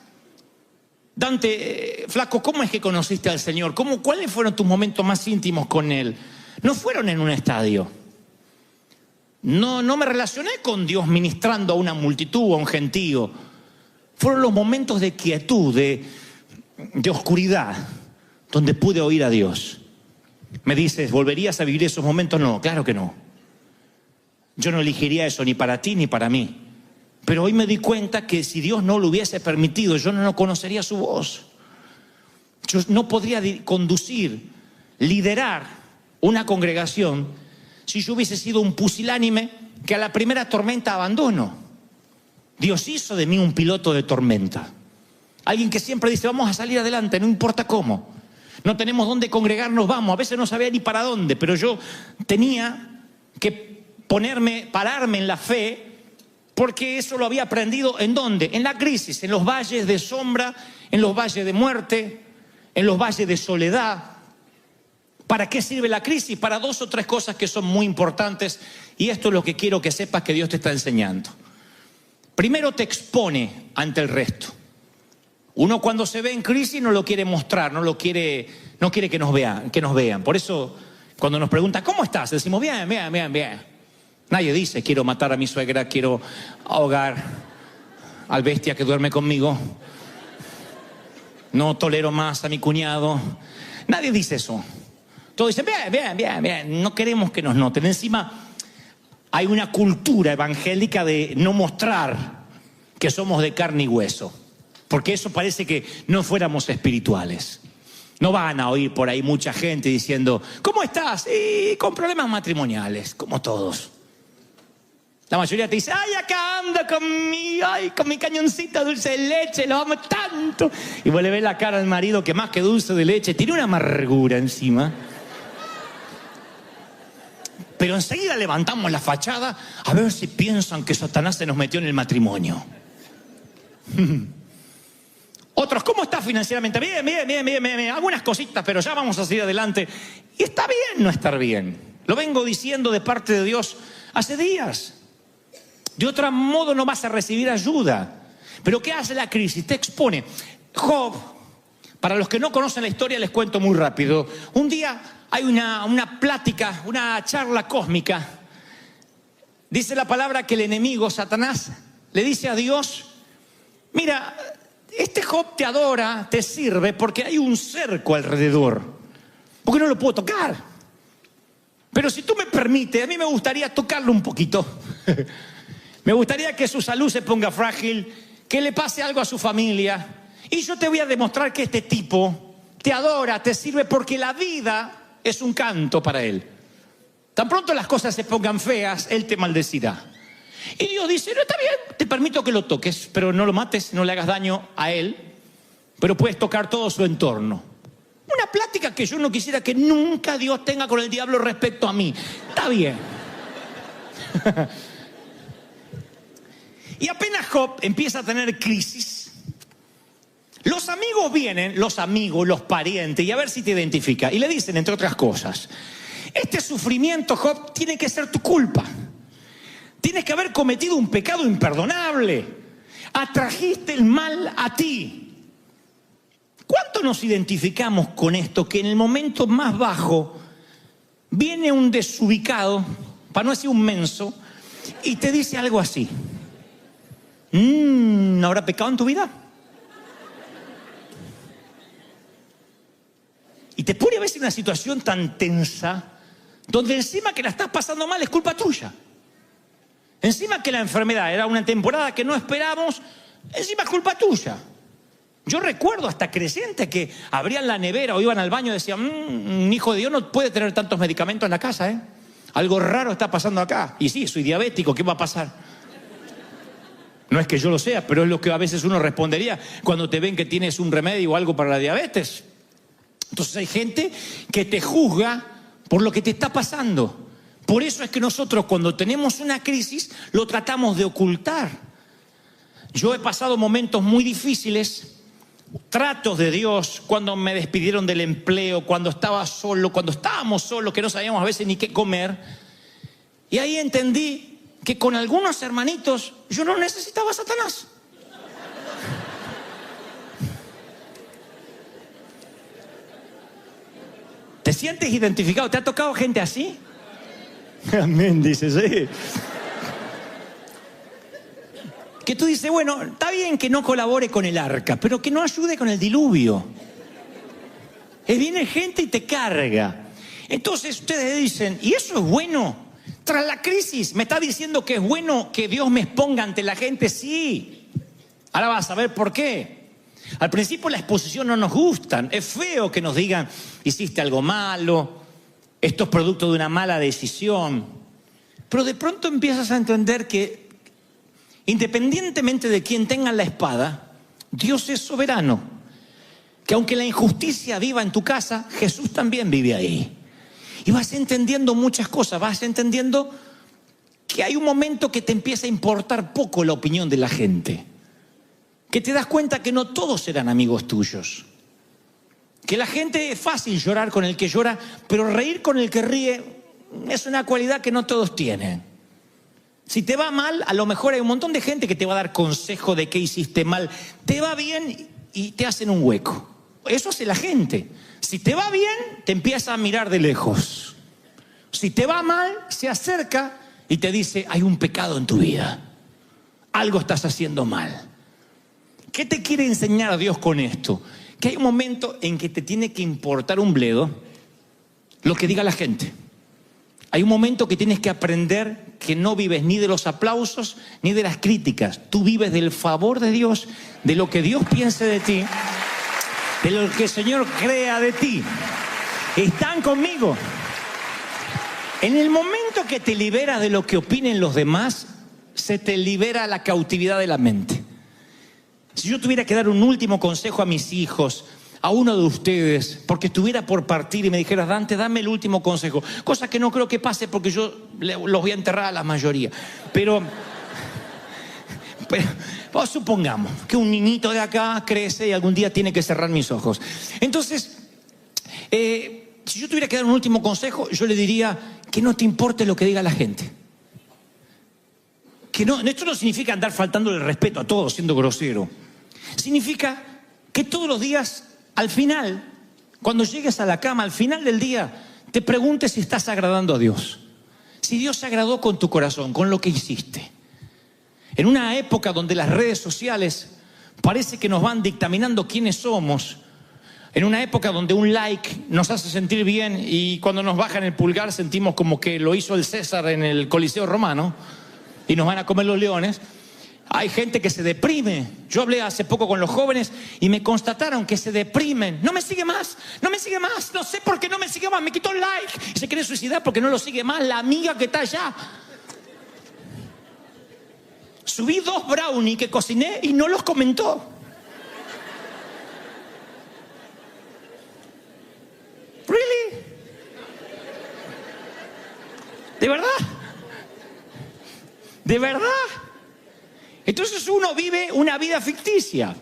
Dante, flaco, ¿cómo es que conociste al Señor? ¿Cuáles fueron tus momentos más íntimos con Él? No fueron en un estadio. No me relacioné con Dios ministrando a una multitud o a un gentío. Fueron los momentos de quietud, de oscuridad, donde pude oír a Dios. Me dices, ¿volverías a vivir esos momentos? No, claro que no. Yo no elegiría eso ni para ti ni para mí. Pero hoy me di cuenta que si Dios no lo hubiese permitido, yo no conocería su voz. Yo no podría conducir, liderar una congregación si yo hubiese sido un pusilánime que a la primera tormenta abandono. Dios hizo de mí un piloto de tormenta. Alguien que siempre dice, vamos a salir adelante, no importa cómo. No tenemos dónde congregarnos, vamos. A veces no sabía ni para dónde, pero yo tenía que pararme en la fe, porque eso lo había aprendido ¿en dónde? En la crisis, en los valles de sombra, en los valles de muerte, en los valles de soledad. ¿Para qué sirve la crisis? Para dos o tres cosas que son muy importantes, y esto es lo que quiero que sepas que Dios te está enseñando. Primero, te expone ante el resto. Uno cuando se ve en crisis no lo quiere mostrar, no quiere que nos vean. Por eso cuando nos preguntan ¿cómo estás? Decimos bien. Nadie dice, quiero matar a mi suegra, quiero ahogar al bestia que duerme conmigo, no tolero más a mi cuñado. Nadie dice eso. Todos dicen, bien. No queremos que nos noten. Encima, hay una cultura evangélica de no mostrar que somos de carne y hueso, porque eso parece que no fuéramos espirituales. No van a oír por ahí mucha gente diciendo, ¿cómo estás? Y con problemas matrimoniales, como todos. La mayoría te dice, ay, acá ando con mi cañoncito de dulce de leche, lo amo tanto. Y vos le ves la cara al marido que más que dulce de leche, tiene una amargura encima. Pero enseguida levantamos la fachada a ver si piensan que Satanás se nos metió en el matrimonio. Otros, ¿cómo estás financieramente? Bien. Algunas cositas, pero ya vamos a seguir adelante. Y está bien no estar bien. Lo vengo diciendo de parte de Dios hace días. De otro modo no vas a recibir ayuda. Pero ¿qué hace la crisis? Te expone. Job, para los que no conocen la historia les cuento muy rápido. Un día hay una plática, una charla cósmica. Dice la palabra que el enemigo, Satanás, le dice a Dios, mira, este Job te adora, te sirve porque hay un cerco alrededor, porque no lo puedo tocar. Pero si tú me permites, a mí me gustaría tocarlo un poquito. Me gustaría que su salud se ponga frágil, que le pase algo a su familia. Y yo te voy a demostrar que este tipo te adora, te sirve porque la vida es un canto para él. Tan pronto las cosas se pongan feas, él te maldecirá. Y Dios dice, no, está bien, te permito que lo toques, pero no lo mates, no le hagas daño a él, pero puedes tocar todo su entorno. Una plática que yo no quisiera que nunca Dios tenga con el diablo respecto a mí. Está bien. Y apenas Job empieza a tener crisis, los amigos vienen, los parientes, y a ver si te identifica. Y le dicen, entre otras cosas, este sufrimiento, Job, tiene que ser tu culpa. Tienes que haber cometido un pecado imperdonable. Atrajiste el mal a ti. ¿Cuánto nos identificamos con esto? Que en el momento más bajo viene un desubicado, para no decir un menso, y te dice algo así. ¿No habrá pecado en tu vida? Y te pone a veces en una situación tan tensa, donde encima que la estás pasando mal es culpa tuya. Encima que la enfermedad era una temporada que no esperamos, encima es culpa tuya. Yo recuerdo hasta creyentes que abrían la nevera o iban al baño y decían, un hijo de Dios no puede tener tantos medicamentos en la casa, ¿eh? Algo raro está pasando acá. Y sí, soy diabético, ¿qué va a pasar? No es que yo lo sea, pero es lo que a veces uno respondería cuando te ven que tienes un remedio o algo para la diabetes. Entonces hay gente que te juzga por lo que te está pasando. Por eso es que nosotros cuando tenemos una crisis lo tratamos de ocultar. Yo he pasado momentos muy difíciles, tratos de Dios, cuando me despidieron del empleo, cuando estaba solo, cuando estábamos solos, que no sabíamos a veces ni qué comer. Y ahí entendí que con algunos hermanitos yo no necesitaba a Satanás. ¿Te sientes identificado? ¿Te ha tocado gente así? Amén, dice, sí. Que tú dices, bueno, está bien que no colabore con el arca, pero que no ayude con el diluvio. Viene gente y te carga. Entonces ustedes dicen, ¿y eso es bueno? Tras la crisis, ¿me está diciendo que es bueno que Dios me exponga ante la gente? Sí. Ahora vas a ver por qué. Al principio la exposición no nos gusta. Es feo que nos digan, hiciste algo malo, esto es producto de una mala decisión. Pero de pronto empiezas a entender que independientemente de quién tenga la espada, Dios es soberano. Que aunque la injusticia viva en tu casa, Jesús también vive ahí. Y vas entendiendo muchas cosas, vas entendiendo que hay un momento que te empieza a importar poco la opinión de la gente. Que te das cuenta que no todos serán amigos tuyos. Que la gente es fácil llorar con el que llora, pero reír con el que ríe es una cualidad que no todos tienen. Si te va mal, a lo mejor hay un montón de gente que te va a dar consejo de qué hiciste mal. Te va bien y te hacen un hueco. Eso hace la gente. Si te va bien, te empieza a mirar de lejos. Si te va mal, se acerca y te dice, hay un pecado en tu vida. Algo estás haciendo mal. ¿Qué te quiere enseñar Dios con esto? Que hay un momento en que te tiene que importar un bledo lo que diga la gente. Hay un momento que tienes que aprender que no vives ni de los aplausos ni de las críticas. Tú vives del favor de Dios, de lo que Dios piense de ti, de lo que el Señor crea de ti. ¿Están conmigo? En el momento que te liberas de lo que opinen los demás, se te libera la cautividad de la mente. Si yo tuviera que dar un último consejo a mis hijos, a uno de ustedes, porque estuviera por partir y me dijeras, Dante, dame el último consejo, cosa que no creo que pase porque yo los voy a enterrar a la mayoría, pero supongamos que un niñito de acá crece y algún día tiene que cerrar mis ojos. Entonces, si yo tuviera que dar un último consejo, yo le diría que no te importe lo que diga la gente. Que no, esto no significa andar faltándole el respeto a todos, siendo grosero. Significa que todos los días, al final, cuando llegues a la cama, al final del día, te preguntes si estás agradando a Dios. Si Dios se agradó con tu corazón, con lo que hiciste. En una época donde las redes sociales parece que nos van dictaminando quiénes somos. En una época donde un like nos hace sentir bien y cuando nos bajan el pulgar sentimos como que lo hizo el César en el Coliseo Romano y nos van a comer los leones. Hay gente que se deprime. Yo hablé hace poco con los jóvenes y me constataron que se deprimen. No me sigue más, no me sigue más. No sé por qué no me sigue más. Me quitó el like y se quiere suicidar porque no lo sigue más la amiga que está allá. Subí 2 brownies que cociné y no los comentó. ¿Really? ¿De verdad? ¿De verdad? Entonces uno vive una vida ficticia.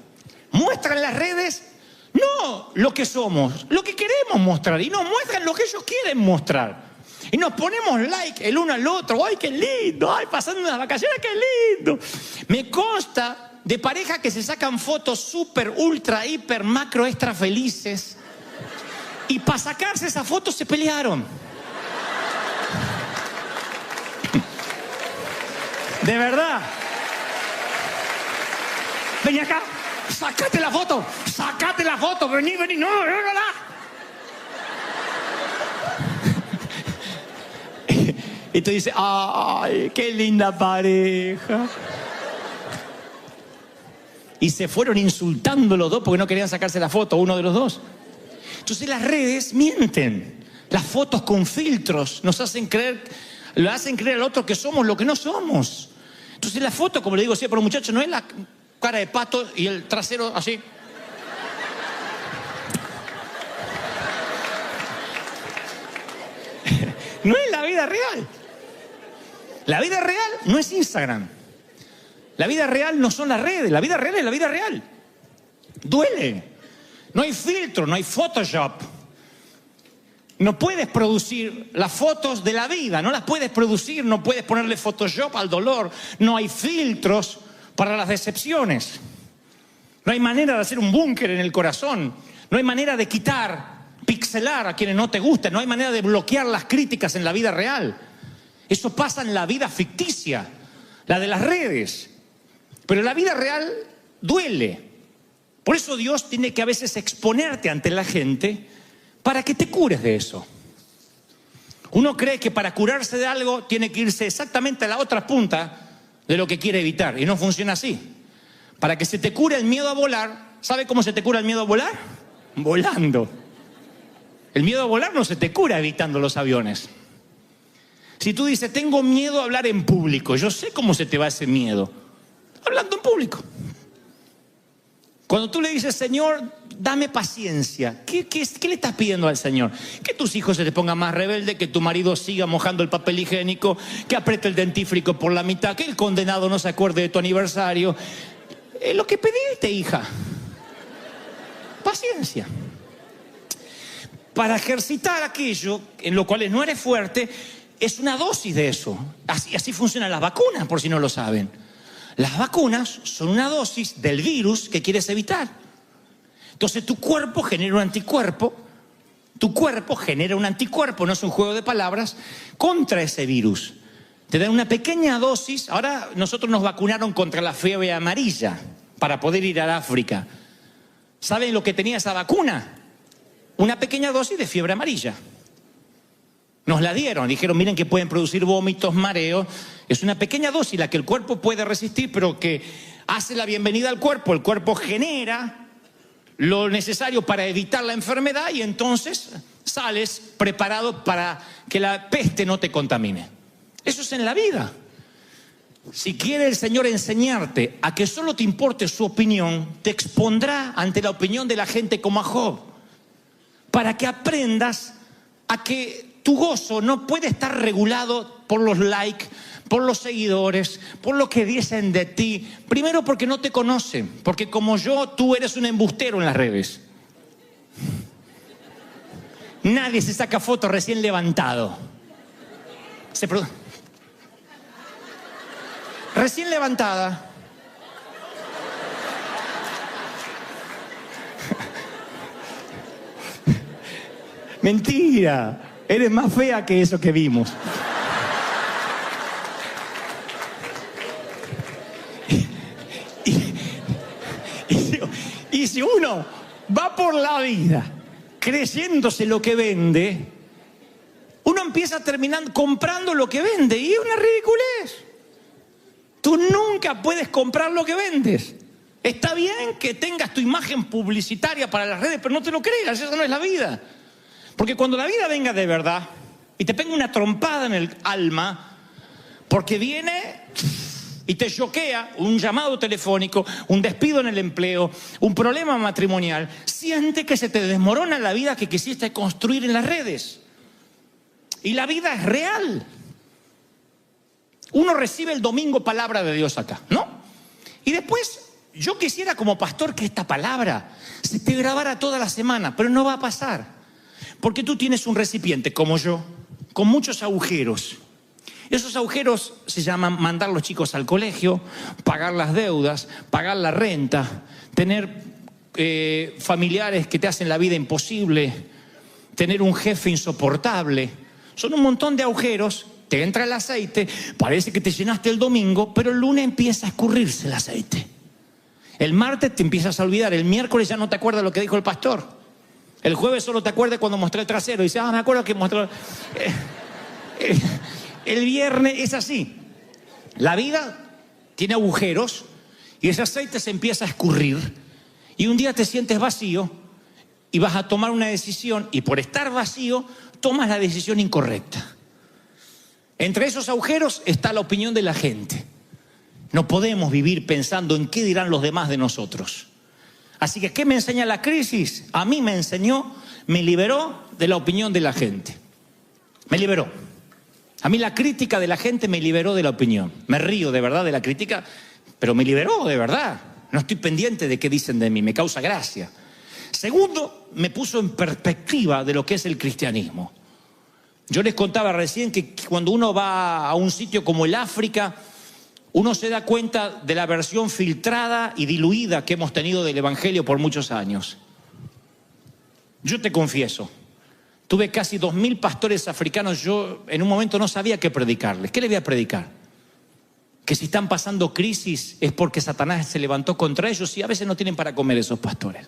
Muestra en las redes no lo que somos, lo que queremos mostrar. Y nos muestran lo que ellos quieren mostrar. Y nos ponemos like el uno al otro. ¡Ay, qué lindo! ¡Ay, pasando unas vacaciones, qué lindo! Me consta de parejas que se sacan fotos súper, ultra, hiper, macro, extra felices. Y para sacarse esas fotos se pelearon. De verdad. Vení acá, sacate la foto, vení, no, Y tú dices, ay, qué linda pareja. Y se fueron insultando los dos porque no querían sacarse la foto, uno de los dos. Entonces las redes mienten. Las fotos con filtros nos hacen creer, le hacen creer al otro que somos lo que no somos. Entonces la foto, como le digo siempre a los muchachos, no es la cara de pato y el trasero así. No es la vida real. La vida real no es Instagram. La vida real no son las redes. La vida real es la vida real. Duele. No hay filtro, no hay Photoshop. No puedes producir las fotos de la vida, no las puedes producir, no puedes ponerle Photoshop al dolor. No hay filtros para las decepciones. No hay manera de hacer un búnker en el corazón. No hay manera de pixelar a quienes no te gustan. No hay manera de bloquear las críticas en la vida real. Eso pasa en la vida ficticia, la de las redes. Pero la vida real duele. Por eso Dios tiene que a veces exponerte ante la gente para que te cures de eso. Uno cree que para curarse de algo tiene que irse exactamente a la otra punta de lo que quiere evitar. Y no funciona así. Para que se te cure el miedo a volar, ¿sabe cómo se te cura el miedo a volar? Volando. El miedo a volar no se te cura evitando los aviones. Si tú dices, tengo miedo a hablar en público, yo sé cómo se te va ese miedo. Hablando en público. Cuando tú le dices, Señor, dame paciencia, ¿qué le estás pidiendo al Señor? Que tus hijos se te pongan más rebeldes, que tu marido siga mojando el papel higiénico, que apriete el dentífrico por la mitad, que el condenado no se acuerde de tu aniversario. Es lo que pediste, hija. Paciencia. Para ejercitar aquello en lo cual no eres fuerte, es una dosis de eso. Así funcionan las vacunas, por si no lo saben. Las vacunas son una dosis del virus que quieres evitar. Entonces tu cuerpo genera un anticuerpo. Tu cuerpo genera un anticuerpo, no es un juego de palabras, contra ese virus. Te dan una pequeña dosis. Ahora nosotros nos vacunaron contra la fiebre amarilla para poder ir a África. ¿Saben lo que tenía esa vacuna? Una pequeña dosis de fiebre amarilla. Nos la dieron, dijeron, miren que pueden producir vómitos, mareos. Es una pequeña dosis la que el cuerpo puede resistir, pero que hace la bienvenida al cuerpo. El cuerpo genera lo necesario para evitar la enfermedad y entonces sales preparado para que la peste no te contamine. Eso es en la vida. Si quiere el Señor enseñarte a que solo te importe su opinión, te expondrá ante la opinión de la gente como a Job, para que aprendas a que tu gozo no puede estar regulado por los likes, por los seguidores, por lo que dicen de ti. Primero porque no te conocen, porque como yo, tú eres un embustero en las redes. Nadie se saca fotos recién levantado. Recién levantada. Mentira. Eres más fea que eso que vimos. Y si uno va por la vida creyéndose lo que vende, uno empieza terminando comprando lo que vende y es una ridiculez. Tú nunca puedes comprar lo que vendes. Está bien que tengas tu imagen publicitaria para las redes, pero no te lo creas, esa no es la vida. Porque cuando la vida venga de verdad y te pega una trompada en el alma, porque viene y te choquea un llamado telefónico, un despido en el empleo, un problema matrimonial, siente que se te desmorona la vida que quisiste construir en las redes. Y la vida es real. Uno recibe el domingo palabra de Dios acá, ¿no? Y después yo quisiera como pastor que esta palabra se te grabara toda la semana, pero no va a pasar. Porque tú tienes un recipiente como yo, con muchos agujeros. Esos agujeros se llaman mandar a los chicos al colegio, pagar las deudas, pagar la renta, tener familiares que te hacen la vida imposible, tener un jefe insoportable. Son un montón de agujeros, te entra el aceite, parece que te llenaste el domingo, pero el lunes empieza a escurrirse el aceite. El martes te empiezas a olvidar, el miércoles ya no te acuerdas lo que dijo el pastor. El jueves solo te acuerdas cuando mostré el trasero y dices, me acuerdo que mostró... El viernes es así. La vida tiene agujeros y ese aceite se empieza a escurrir y un día te sientes vacío y vas a tomar una decisión y por estar vacío tomas la decisión incorrecta. Entre esos agujeros está la opinión de la gente. No podemos vivir pensando en qué dirán los demás de nosotros. Así que, ¿qué me enseña la crisis? A mí me enseñó, me liberó de la opinión de la gente. Me liberó. A mí la crítica de la gente me liberó de la opinión. Me río de verdad de la crítica, pero me liberó de verdad. No estoy pendiente de qué dicen de mí, me causa gracia. Segundo, me puso en perspectiva de lo que es el cristianismo. Yo les contaba recién que cuando uno va a un sitio como el África, uno se da cuenta de la versión filtrada y diluida que hemos tenido del Evangelio por muchos años. Yo te confieso, tuve casi 2000 pastores africanos, yo en un momento no sabía qué predicarles. ¿Qué les voy a predicar? Que si están pasando crisis es porque Satanás se levantó contra ellos y a veces no tienen para comer esos pastores.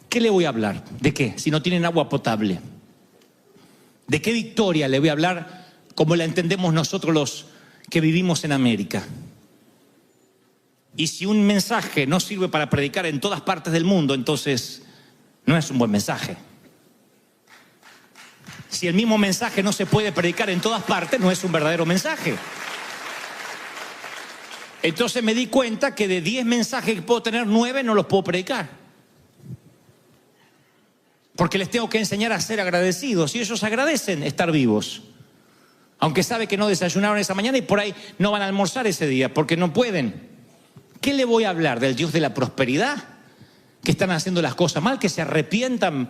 ¿Qué le voy a hablar? ¿De qué? Si no tienen agua potable. ¿De qué victoria le voy a hablar como la entendemos nosotros los que vivimos en América? Y si un mensaje no sirve para predicar en todas partes del mundo, entonces no es un buen mensaje. Si el mismo mensaje no se puede predicar en todas partes, no es un verdadero mensaje. Entonces me di cuenta que de 10 mensajes que puedo tener, 9 no los puedo predicar. Porque les tengo que enseñar a ser agradecidos y ellos agradecen estar vivos. Aunque sabe que no desayunaron esa mañana y por ahí no van a almorzar ese día porque no pueden. ¿Qué le voy a hablar? ¿Del Dios de la prosperidad? Que están haciendo las cosas mal, que se arrepientan.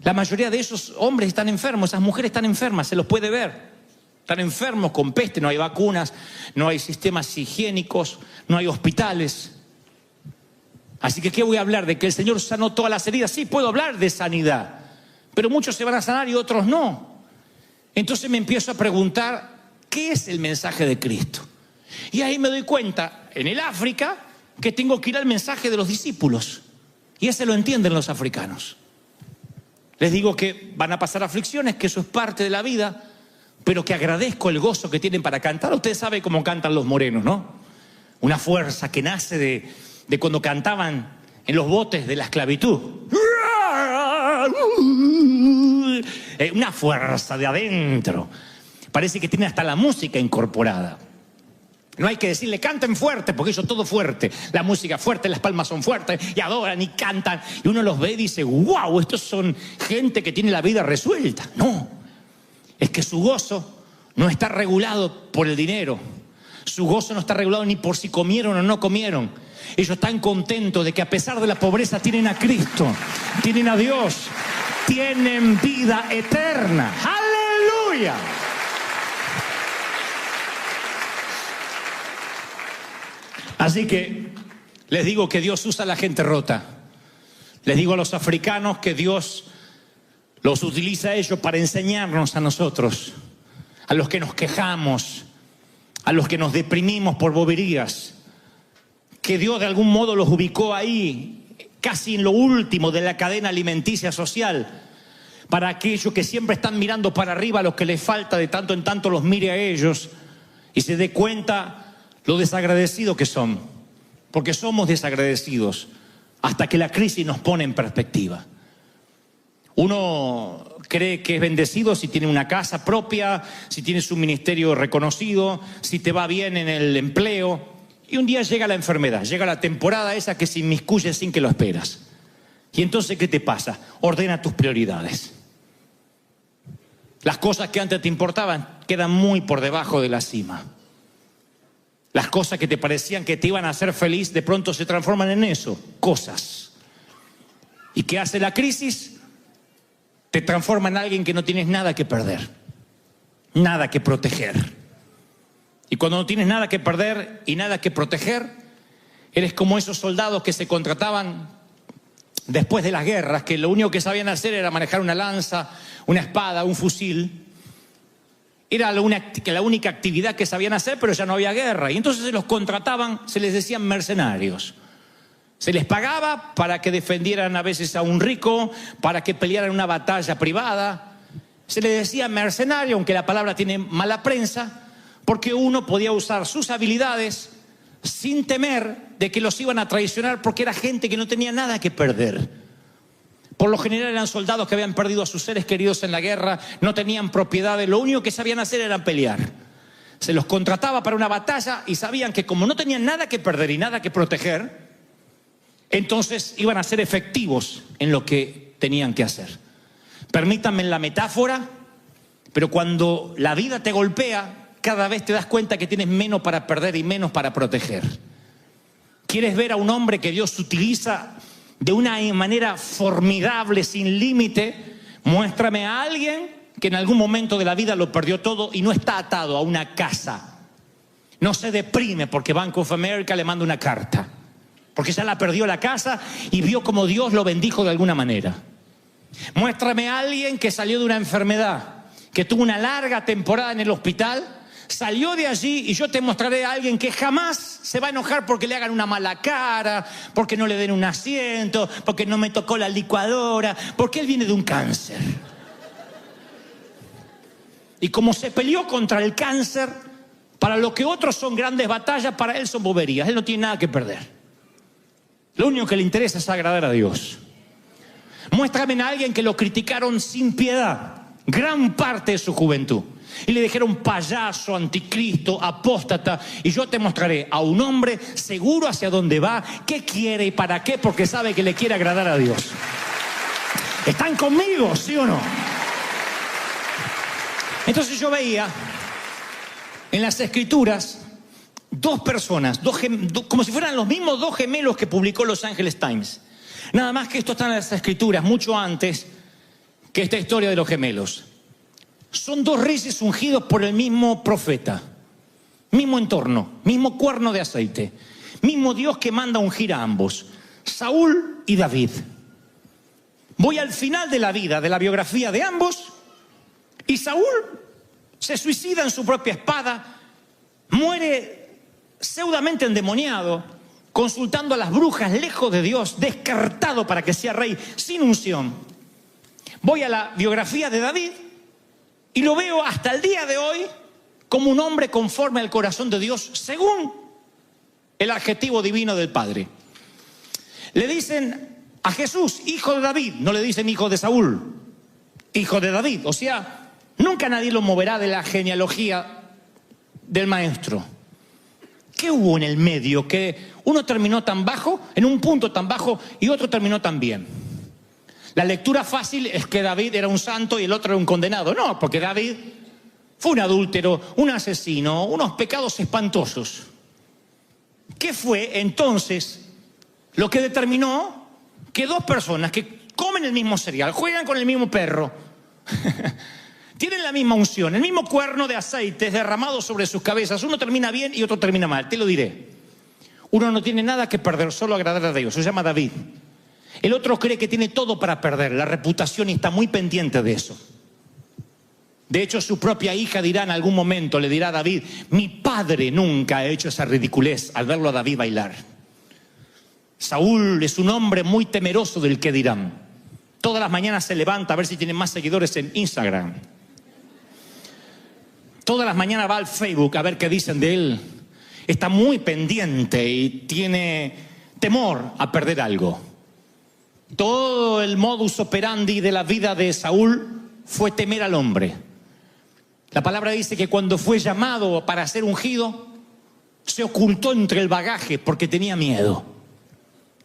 La mayoría de esos hombres están enfermos, esas mujeres están enfermas, se los puede ver. Están enfermos con peste, no hay vacunas, no hay sistemas higiénicos, no hay hospitales. Así que, ¿qué voy a hablar? ¿De que el Señor sanó todas las heridas? Sí, puedo hablar de sanidad, pero muchos se van a sanar y otros no. Entonces me empiezo a preguntar, ¿qué es el mensaje de Cristo? Y ahí me doy cuenta, en el África, que tengo que ir al mensaje de los discípulos. Y ese lo entienden los africanos. Les digo que van a pasar aflicciones, que eso es parte de la vida, pero que agradezco el gozo que tienen para cantar. Ustedes saben cómo cantan los morenos, ¿no? Una fuerza que nace de cuando cantaban en los botes de la esclavitud. Una fuerza de adentro. Parece que tiene hasta la música incorporada. No hay que decirle canten fuerte, porque eso todo fuerte. La música fuerte, las palmas son fuertes y adoran y cantan. Y uno los ve y dice, wow, estos son gente que tiene la vida resuelta. No, es que su gozo no está regulado por el dinero. Su gozo no está regulado ni por si comieron o no comieron. Ellos están contentos de que a pesar de la pobreza tienen a Cristo, tienen a Dios, tienen vida eterna. ¡Aleluya! Así que les digo que Dios usa a la gente rota. Les digo a los africanos que Dios los utiliza a ellos para enseñarnos a nosotros, a los que nos quejamos, a los que nos deprimimos por boberías, que Dios de algún modo los ubicó ahí, casi en lo último de la cadena alimenticia social, para aquellos que siempre están mirando para arriba, a los que les falta de tanto en tanto los mire a ellos y se dé cuenta lo desagradecidos que son, porque somos desagradecidos hasta que la crisis nos pone en perspectiva. Uno cree que es bendecido si tiene una casa propia, si tiene su ministerio reconocido, si te va bien en el empleo. Y un día llega la enfermedad, llega la temporada esa que se inmiscuye sin que lo esperas. Y entonces, ¿qué te pasa? Ordena tus prioridades. Las cosas que antes te importaban quedan muy por debajo de la cima. Las cosas que te parecían que te iban a hacer feliz, de pronto se transforman en eso, cosas. ¿Y qué hace la crisis? Te transforma en alguien que no tienes nada que perder, nada que proteger. Y cuando no tienes nada que perder y nada que proteger, eres como esos soldados que se contrataban después de las guerras, que lo único que sabían hacer era manejar una lanza, una espada, un fusil. Era la única actividad que sabían hacer, pero ya no había guerra. Y entonces se los contrataban, se les decían mercenarios. Se les pagaba para que defendieran a veces a un rico, para que pelearan una batalla privada. Se les decía mercenario, aunque la palabra tiene mala prensa, porque uno podía usar sus habilidades sin temer de que los iban a traicionar, porque era gente que no tenía nada que perder. Por lo general eran soldados que habían perdido a sus seres queridos en la guerra, no tenían propiedades, lo único que sabían hacer era pelear. Se los contrataba para una batalla y sabían que como no tenían nada que perder y nada que proteger, entonces iban a ser efectivos en lo que tenían que hacer. Permítanme la metáfora, pero cuando la vida te golpea, cada vez te das cuenta que tienes menos para perder y menos para proteger. ¿Quieres ver a un hombre que Dios utiliza de una manera formidable, sin límite? Muéstrame a alguien que en algún momento de la vida lo perdió todo y no está atado a una casa. No se deprime porque Bank of America le manda una carta, porque ya la perdió la casa y vio como Dios lo bendijo de alguna manera. Muéstrame a alguien que salió de una enfermedad, que tuvo una larga temporada en el hospital, salió de allí, y yo te mostraré a alguien que jamás se va a enojar porque le hagan una mala cara, porque no le den un asiento, porque no me tocó la licuadora, porque él viene de un cáncer. Y como se peleó contra el cáncer, para lo que otros son grandes batallas, para él son boberías. Él no tiene nada que perder. Lo único que le interesa es agradar a Dios. Muéstrame a alguien que lo criticaron sin piedad gran parte de su juventud y le dijeron payaso, anticristo, apóstata, y yo te mostraré a un hombre seguro hacia dónde va, qué quiere y para qué, porque sabe que le quiere agradar a Dios. ¿Están conmigo, sí o no? Entonces yo veía en las Escrituras dos personas, como si fueran los mismos dos gemelos que publicó Los Angeles Times. Nada más que esto está en las Escrituras mucho antes que esta historia de los gemelos. Son dos reyes ungidos por el mismo profeta, mismo entorno, mismo cuerno de aceite, mismo Dios que manda ungir a ambos, Saúl y David. Voy al final de la vida, de la biografía de ambos, y Saúl se suicida en su propia espada, muere pseudamente endemoniado, consultando a las brujas, lejos de Dios, descartado para que sea rey, sin unción. Voy a la biografía de David y lo veo hasta el día de hoy como un hombre conforme al corazón de Dios, según el adjetivo divino del Padre. Le dicen a Jesús, hijo de David, no le dicen hijo de Saúl, hijo de David. O sea, nunca nadie lo moverá de la genealogía del maestro. ¿Qué hubo en el medio que uno terminó tan bajo, en un punto tan bajo, y otro terminó tan bien? La lectura fácil es que David era un santo y el otro era un condenado. No, porque David fue un adúltero, un asesino, unos pecados espantosos. ¿Qué fue entonces lo que determinó que dos personas que comen el mismo cereal, juegan con el mismo perro, tienen la misma unción, el mismo cuerno de aceite derramado sobre sus cabezas, uno termina bien y otro termina mal? Te lo diré. Uno no tiene nada que perder, solo agradar a Dios. Se llama David. El otro cree que tiene todo para perder, la reputación, y está muy pendiente de eso. De hecho, su propia hija dirá en algún momento, le dirá a David, mi padre nunca ha hecho esa ridiculez al verlo a David bailar. Saúl es un hombre muy temeroso del que dirán. Todas las mañanas se levanta a ver si tiene más seguidores en Instagram. Todas las mañanas va al Facebook a ver qué dicen de él. Está muy pendiente y tiene temor a perder algo. Todo el modus operandi de la vida de Saúl fue temer al hombre. La palabra dice que cuando fue llamado para ser ungido, se ocultó entre el bagaje porque tenía miedo.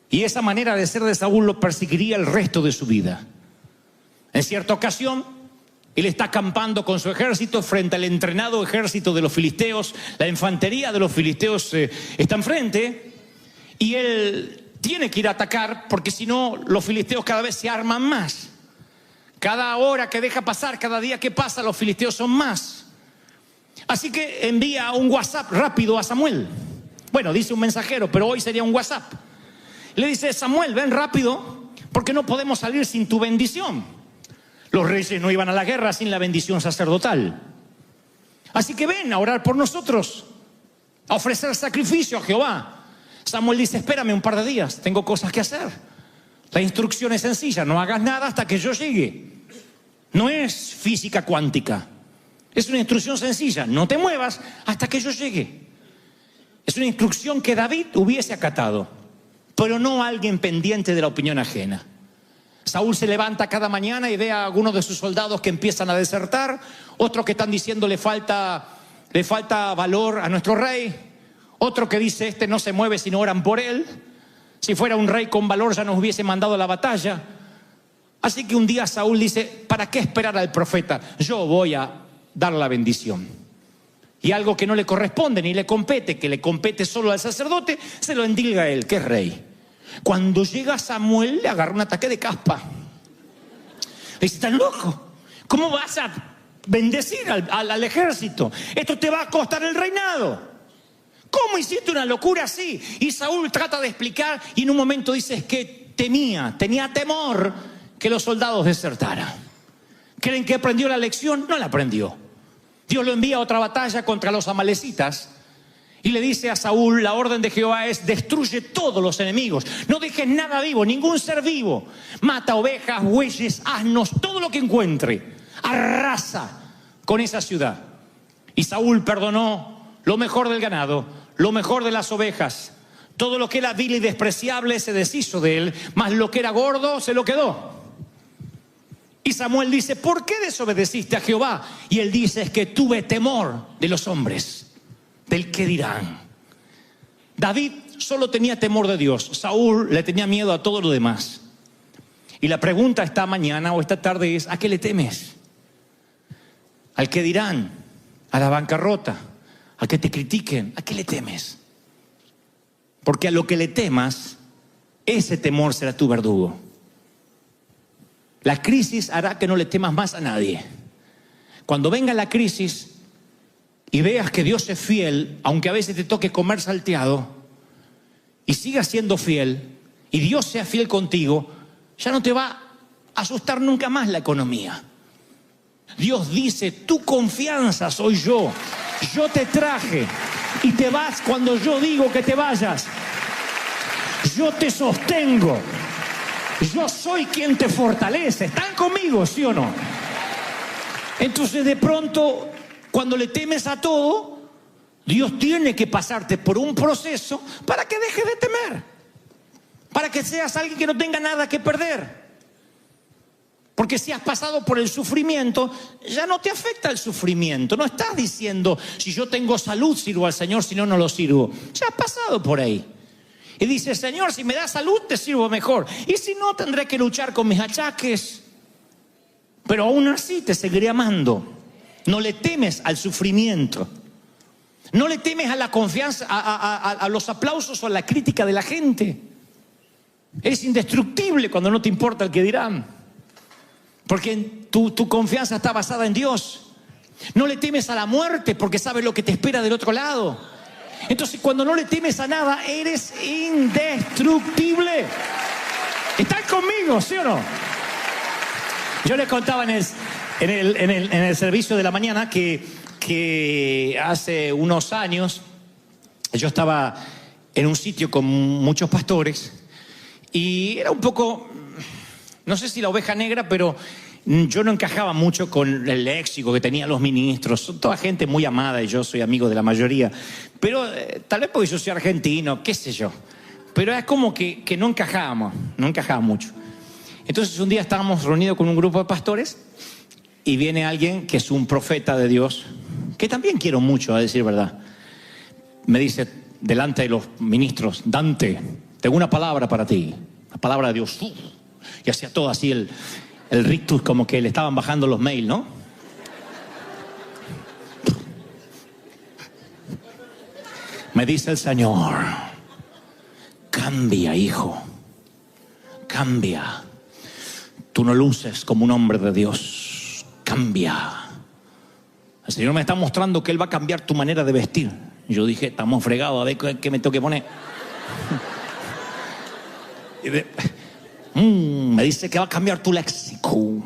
Y esa manera de ser de Saúl lo perseguiría el resto de su vida. En cierta ocasión, él está acampando con su ejército frente al entrenado ejército de los filisteos. La infantería de los filisteos está enfrente y él tiene que ir a atacar porque si no los filisteos cada vez se arman más. Cada hora que deja pasar, cada día que pasa, los filisteos son más. Así que envía un WhatsApp rápido a Samuel. Bueno, dice un mensajero, pero hoy sería un WhatsApp. Le dice: Samuel, ven rápido porque no podemos salir sin tu bendición. Los reyes no iban a la guerra sin la bendición sacerdotal. Así que ven a orar por nosotros, a ofrecer sacrificio a Jehová. Samuel dice: espérame un par de días, tengo cosas que hacer. La instrucción es sencilla: no hagas nada hasta que yo llegue. No es física cuántica. Es una instrucción sencilla: no te muevas hasta que yo llegue. Es una instrucción que David hubiese acatado, pero no alguien pendiente de la opinión ajena. Saúl se levanta cada mañana y ve a algunos de sus soldados que empiezan a desertar, otros que están diciendo le falta valor a nuestro rey, otro que dice: este no se mueve si no oran por él. Si fuera un rey con valor ya nos hubiese mandado a la batalla. Así que un día Saúl dice: ¿para qué esperar al profeta? Yo voy a dar la bendición. Y algo que no le corresponde ni le compete, que le compete solo al sacerdote, se lo endilga a él, que es rey. Cuando llega Samuel le agarra un ataque de caspa. Le dice: ¿estás loco? ¿Cómo vas a bendecir al ejército? Esto te va a costar el reinado. ¿Cómo hiciste una locura así? Y Saúl trata de explicar y en un momento dice: es que tenía temor que los soldados desertaran. ¿Creen que aprendió la lección? No la aprendió. Dios lo envía a otra batalla contra los amalecitas y le dice a Saúl: la orden de Jehová es: destruye todos los enemigos, no dejes nada vivo, ningún ser vivo. Mata ovejas, bueyes, asnos, todo lo que encuentre. Arrasa con esa ciudad. Y Saúl perdonó lo mejor del ganado, lo mejor de las ovejas. Todo lo que era vil y despreciable se deshizo de él, mas lo que era gordo se lo quedó. Y Samuel dice: ¿por qué desobedeciste a Jehová? Y él dice: es que tuve temor de los hombres, del qué dirán. David solo tenía temor de Dios. Saúl le tenía miedo a todo lo demás. Y la pregunta esta mañana o esta tarde es: ¿a qué le temes? ¿Al qué dirán? ¿A la bancarrota? ¿A que te critiquen? ¿A qué le temes? Porque a lo que le temas, ese temor será tu verdugo. La crisis hará que no le temas más a nadie. Cuando venga la crisis y veas que Dios es fiel, aunque a veces te toque comer salteado, y sigas siendo fiel, y Dios sea fiel contigo, ya no te va a asustar nunca más la economía. Dios dice: tu confianza soy yo. Yo te traje y te vas cuando yo digo que te vayas. Yo te sostengo. Yo soy quien te fortalece. ¿Están conmigo, sí o no? Entonces de pronto, cuando le temes a todo, Dios tiene que pasarte por un proceso para que dejes de temer, para que seas alguien que no tenga nada que perder. Porque si has pasado por el sufrimiento, ya no te afecta el sufrimiento. No estás diciendo: si yo tengo salud sirvo al Señor, si no, no lo sirvo. Ya has pasado por ahí. Y dices: Señor, si me das salud te sirvo mejor, y si no, tendré que luchar con mis achaques, pero aún así te seguiré amando. No le temes al sufrimiento, no le temes a la confianza, a los aplausos o a la crítica de la gente. Eres indestructible cuando no te importa el que dirán, porque tu confianza está basada en Dios. No le temes a la muerte porque sabes lo que te espera del otro lado. Entonces, cuando no le temes a nada, eres indestructible. ¿Están conmigo, sí o no? Yo les contaba en el servicio de la mañana que hace unos años yo estaba en un sitio con muchos pastores y era un poco, no sé si la oveja negra, pero yo no encajaba mucho con el léxico que tenían los ministros. Son toda gente muy amada y yo soy amigo de la mayoría. Pero tal vez porque yo soy argentino, qué sé yo. Pero es como que no encajaba mucho. Entonces un día estábamos reunidos con un grupo de pastores y viene alguien que es un profeta de Dios, que también quiero mucho, a decir verdad. Me dice delante de los ministros: Dante, tengo una palabra para ti, la palabra de Dios. Y hacía todo así el rictus, como que le estaban bajando los mails, ¿no? Me dice el Señor: cambia, hijo, cambia. Tú no luces como un hombre de Dios, cambia. El Señor me está mostrando que Él va a cambiar tu manera de vestir. Yo dije: estamos fregados, a ver qué me tengo que poner. Me dice que va a cambiar tu léxico.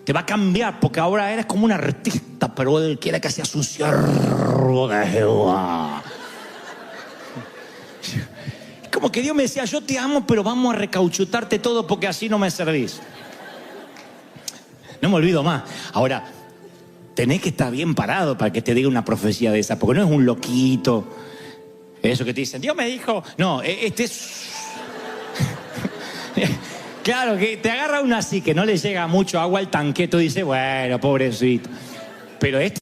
Te va a cambiar, porque ahora eres como un artista, pero Él quiere que seas un siervo de Jehová. Como que Dios me decía: yo te amo, pero vamos a recauchutarte todo, porque así no me servís. No me olvido más. Ahora, tenés que estar bien parado para que te diga una profecía de esa, porque no es un loquito. Eso que te dicen: Dios me dijo. No, este es... Claro, que te agarra uno así, que no le llega mucho agua al tanque, tú dices: bueno, pobrecito. Pero este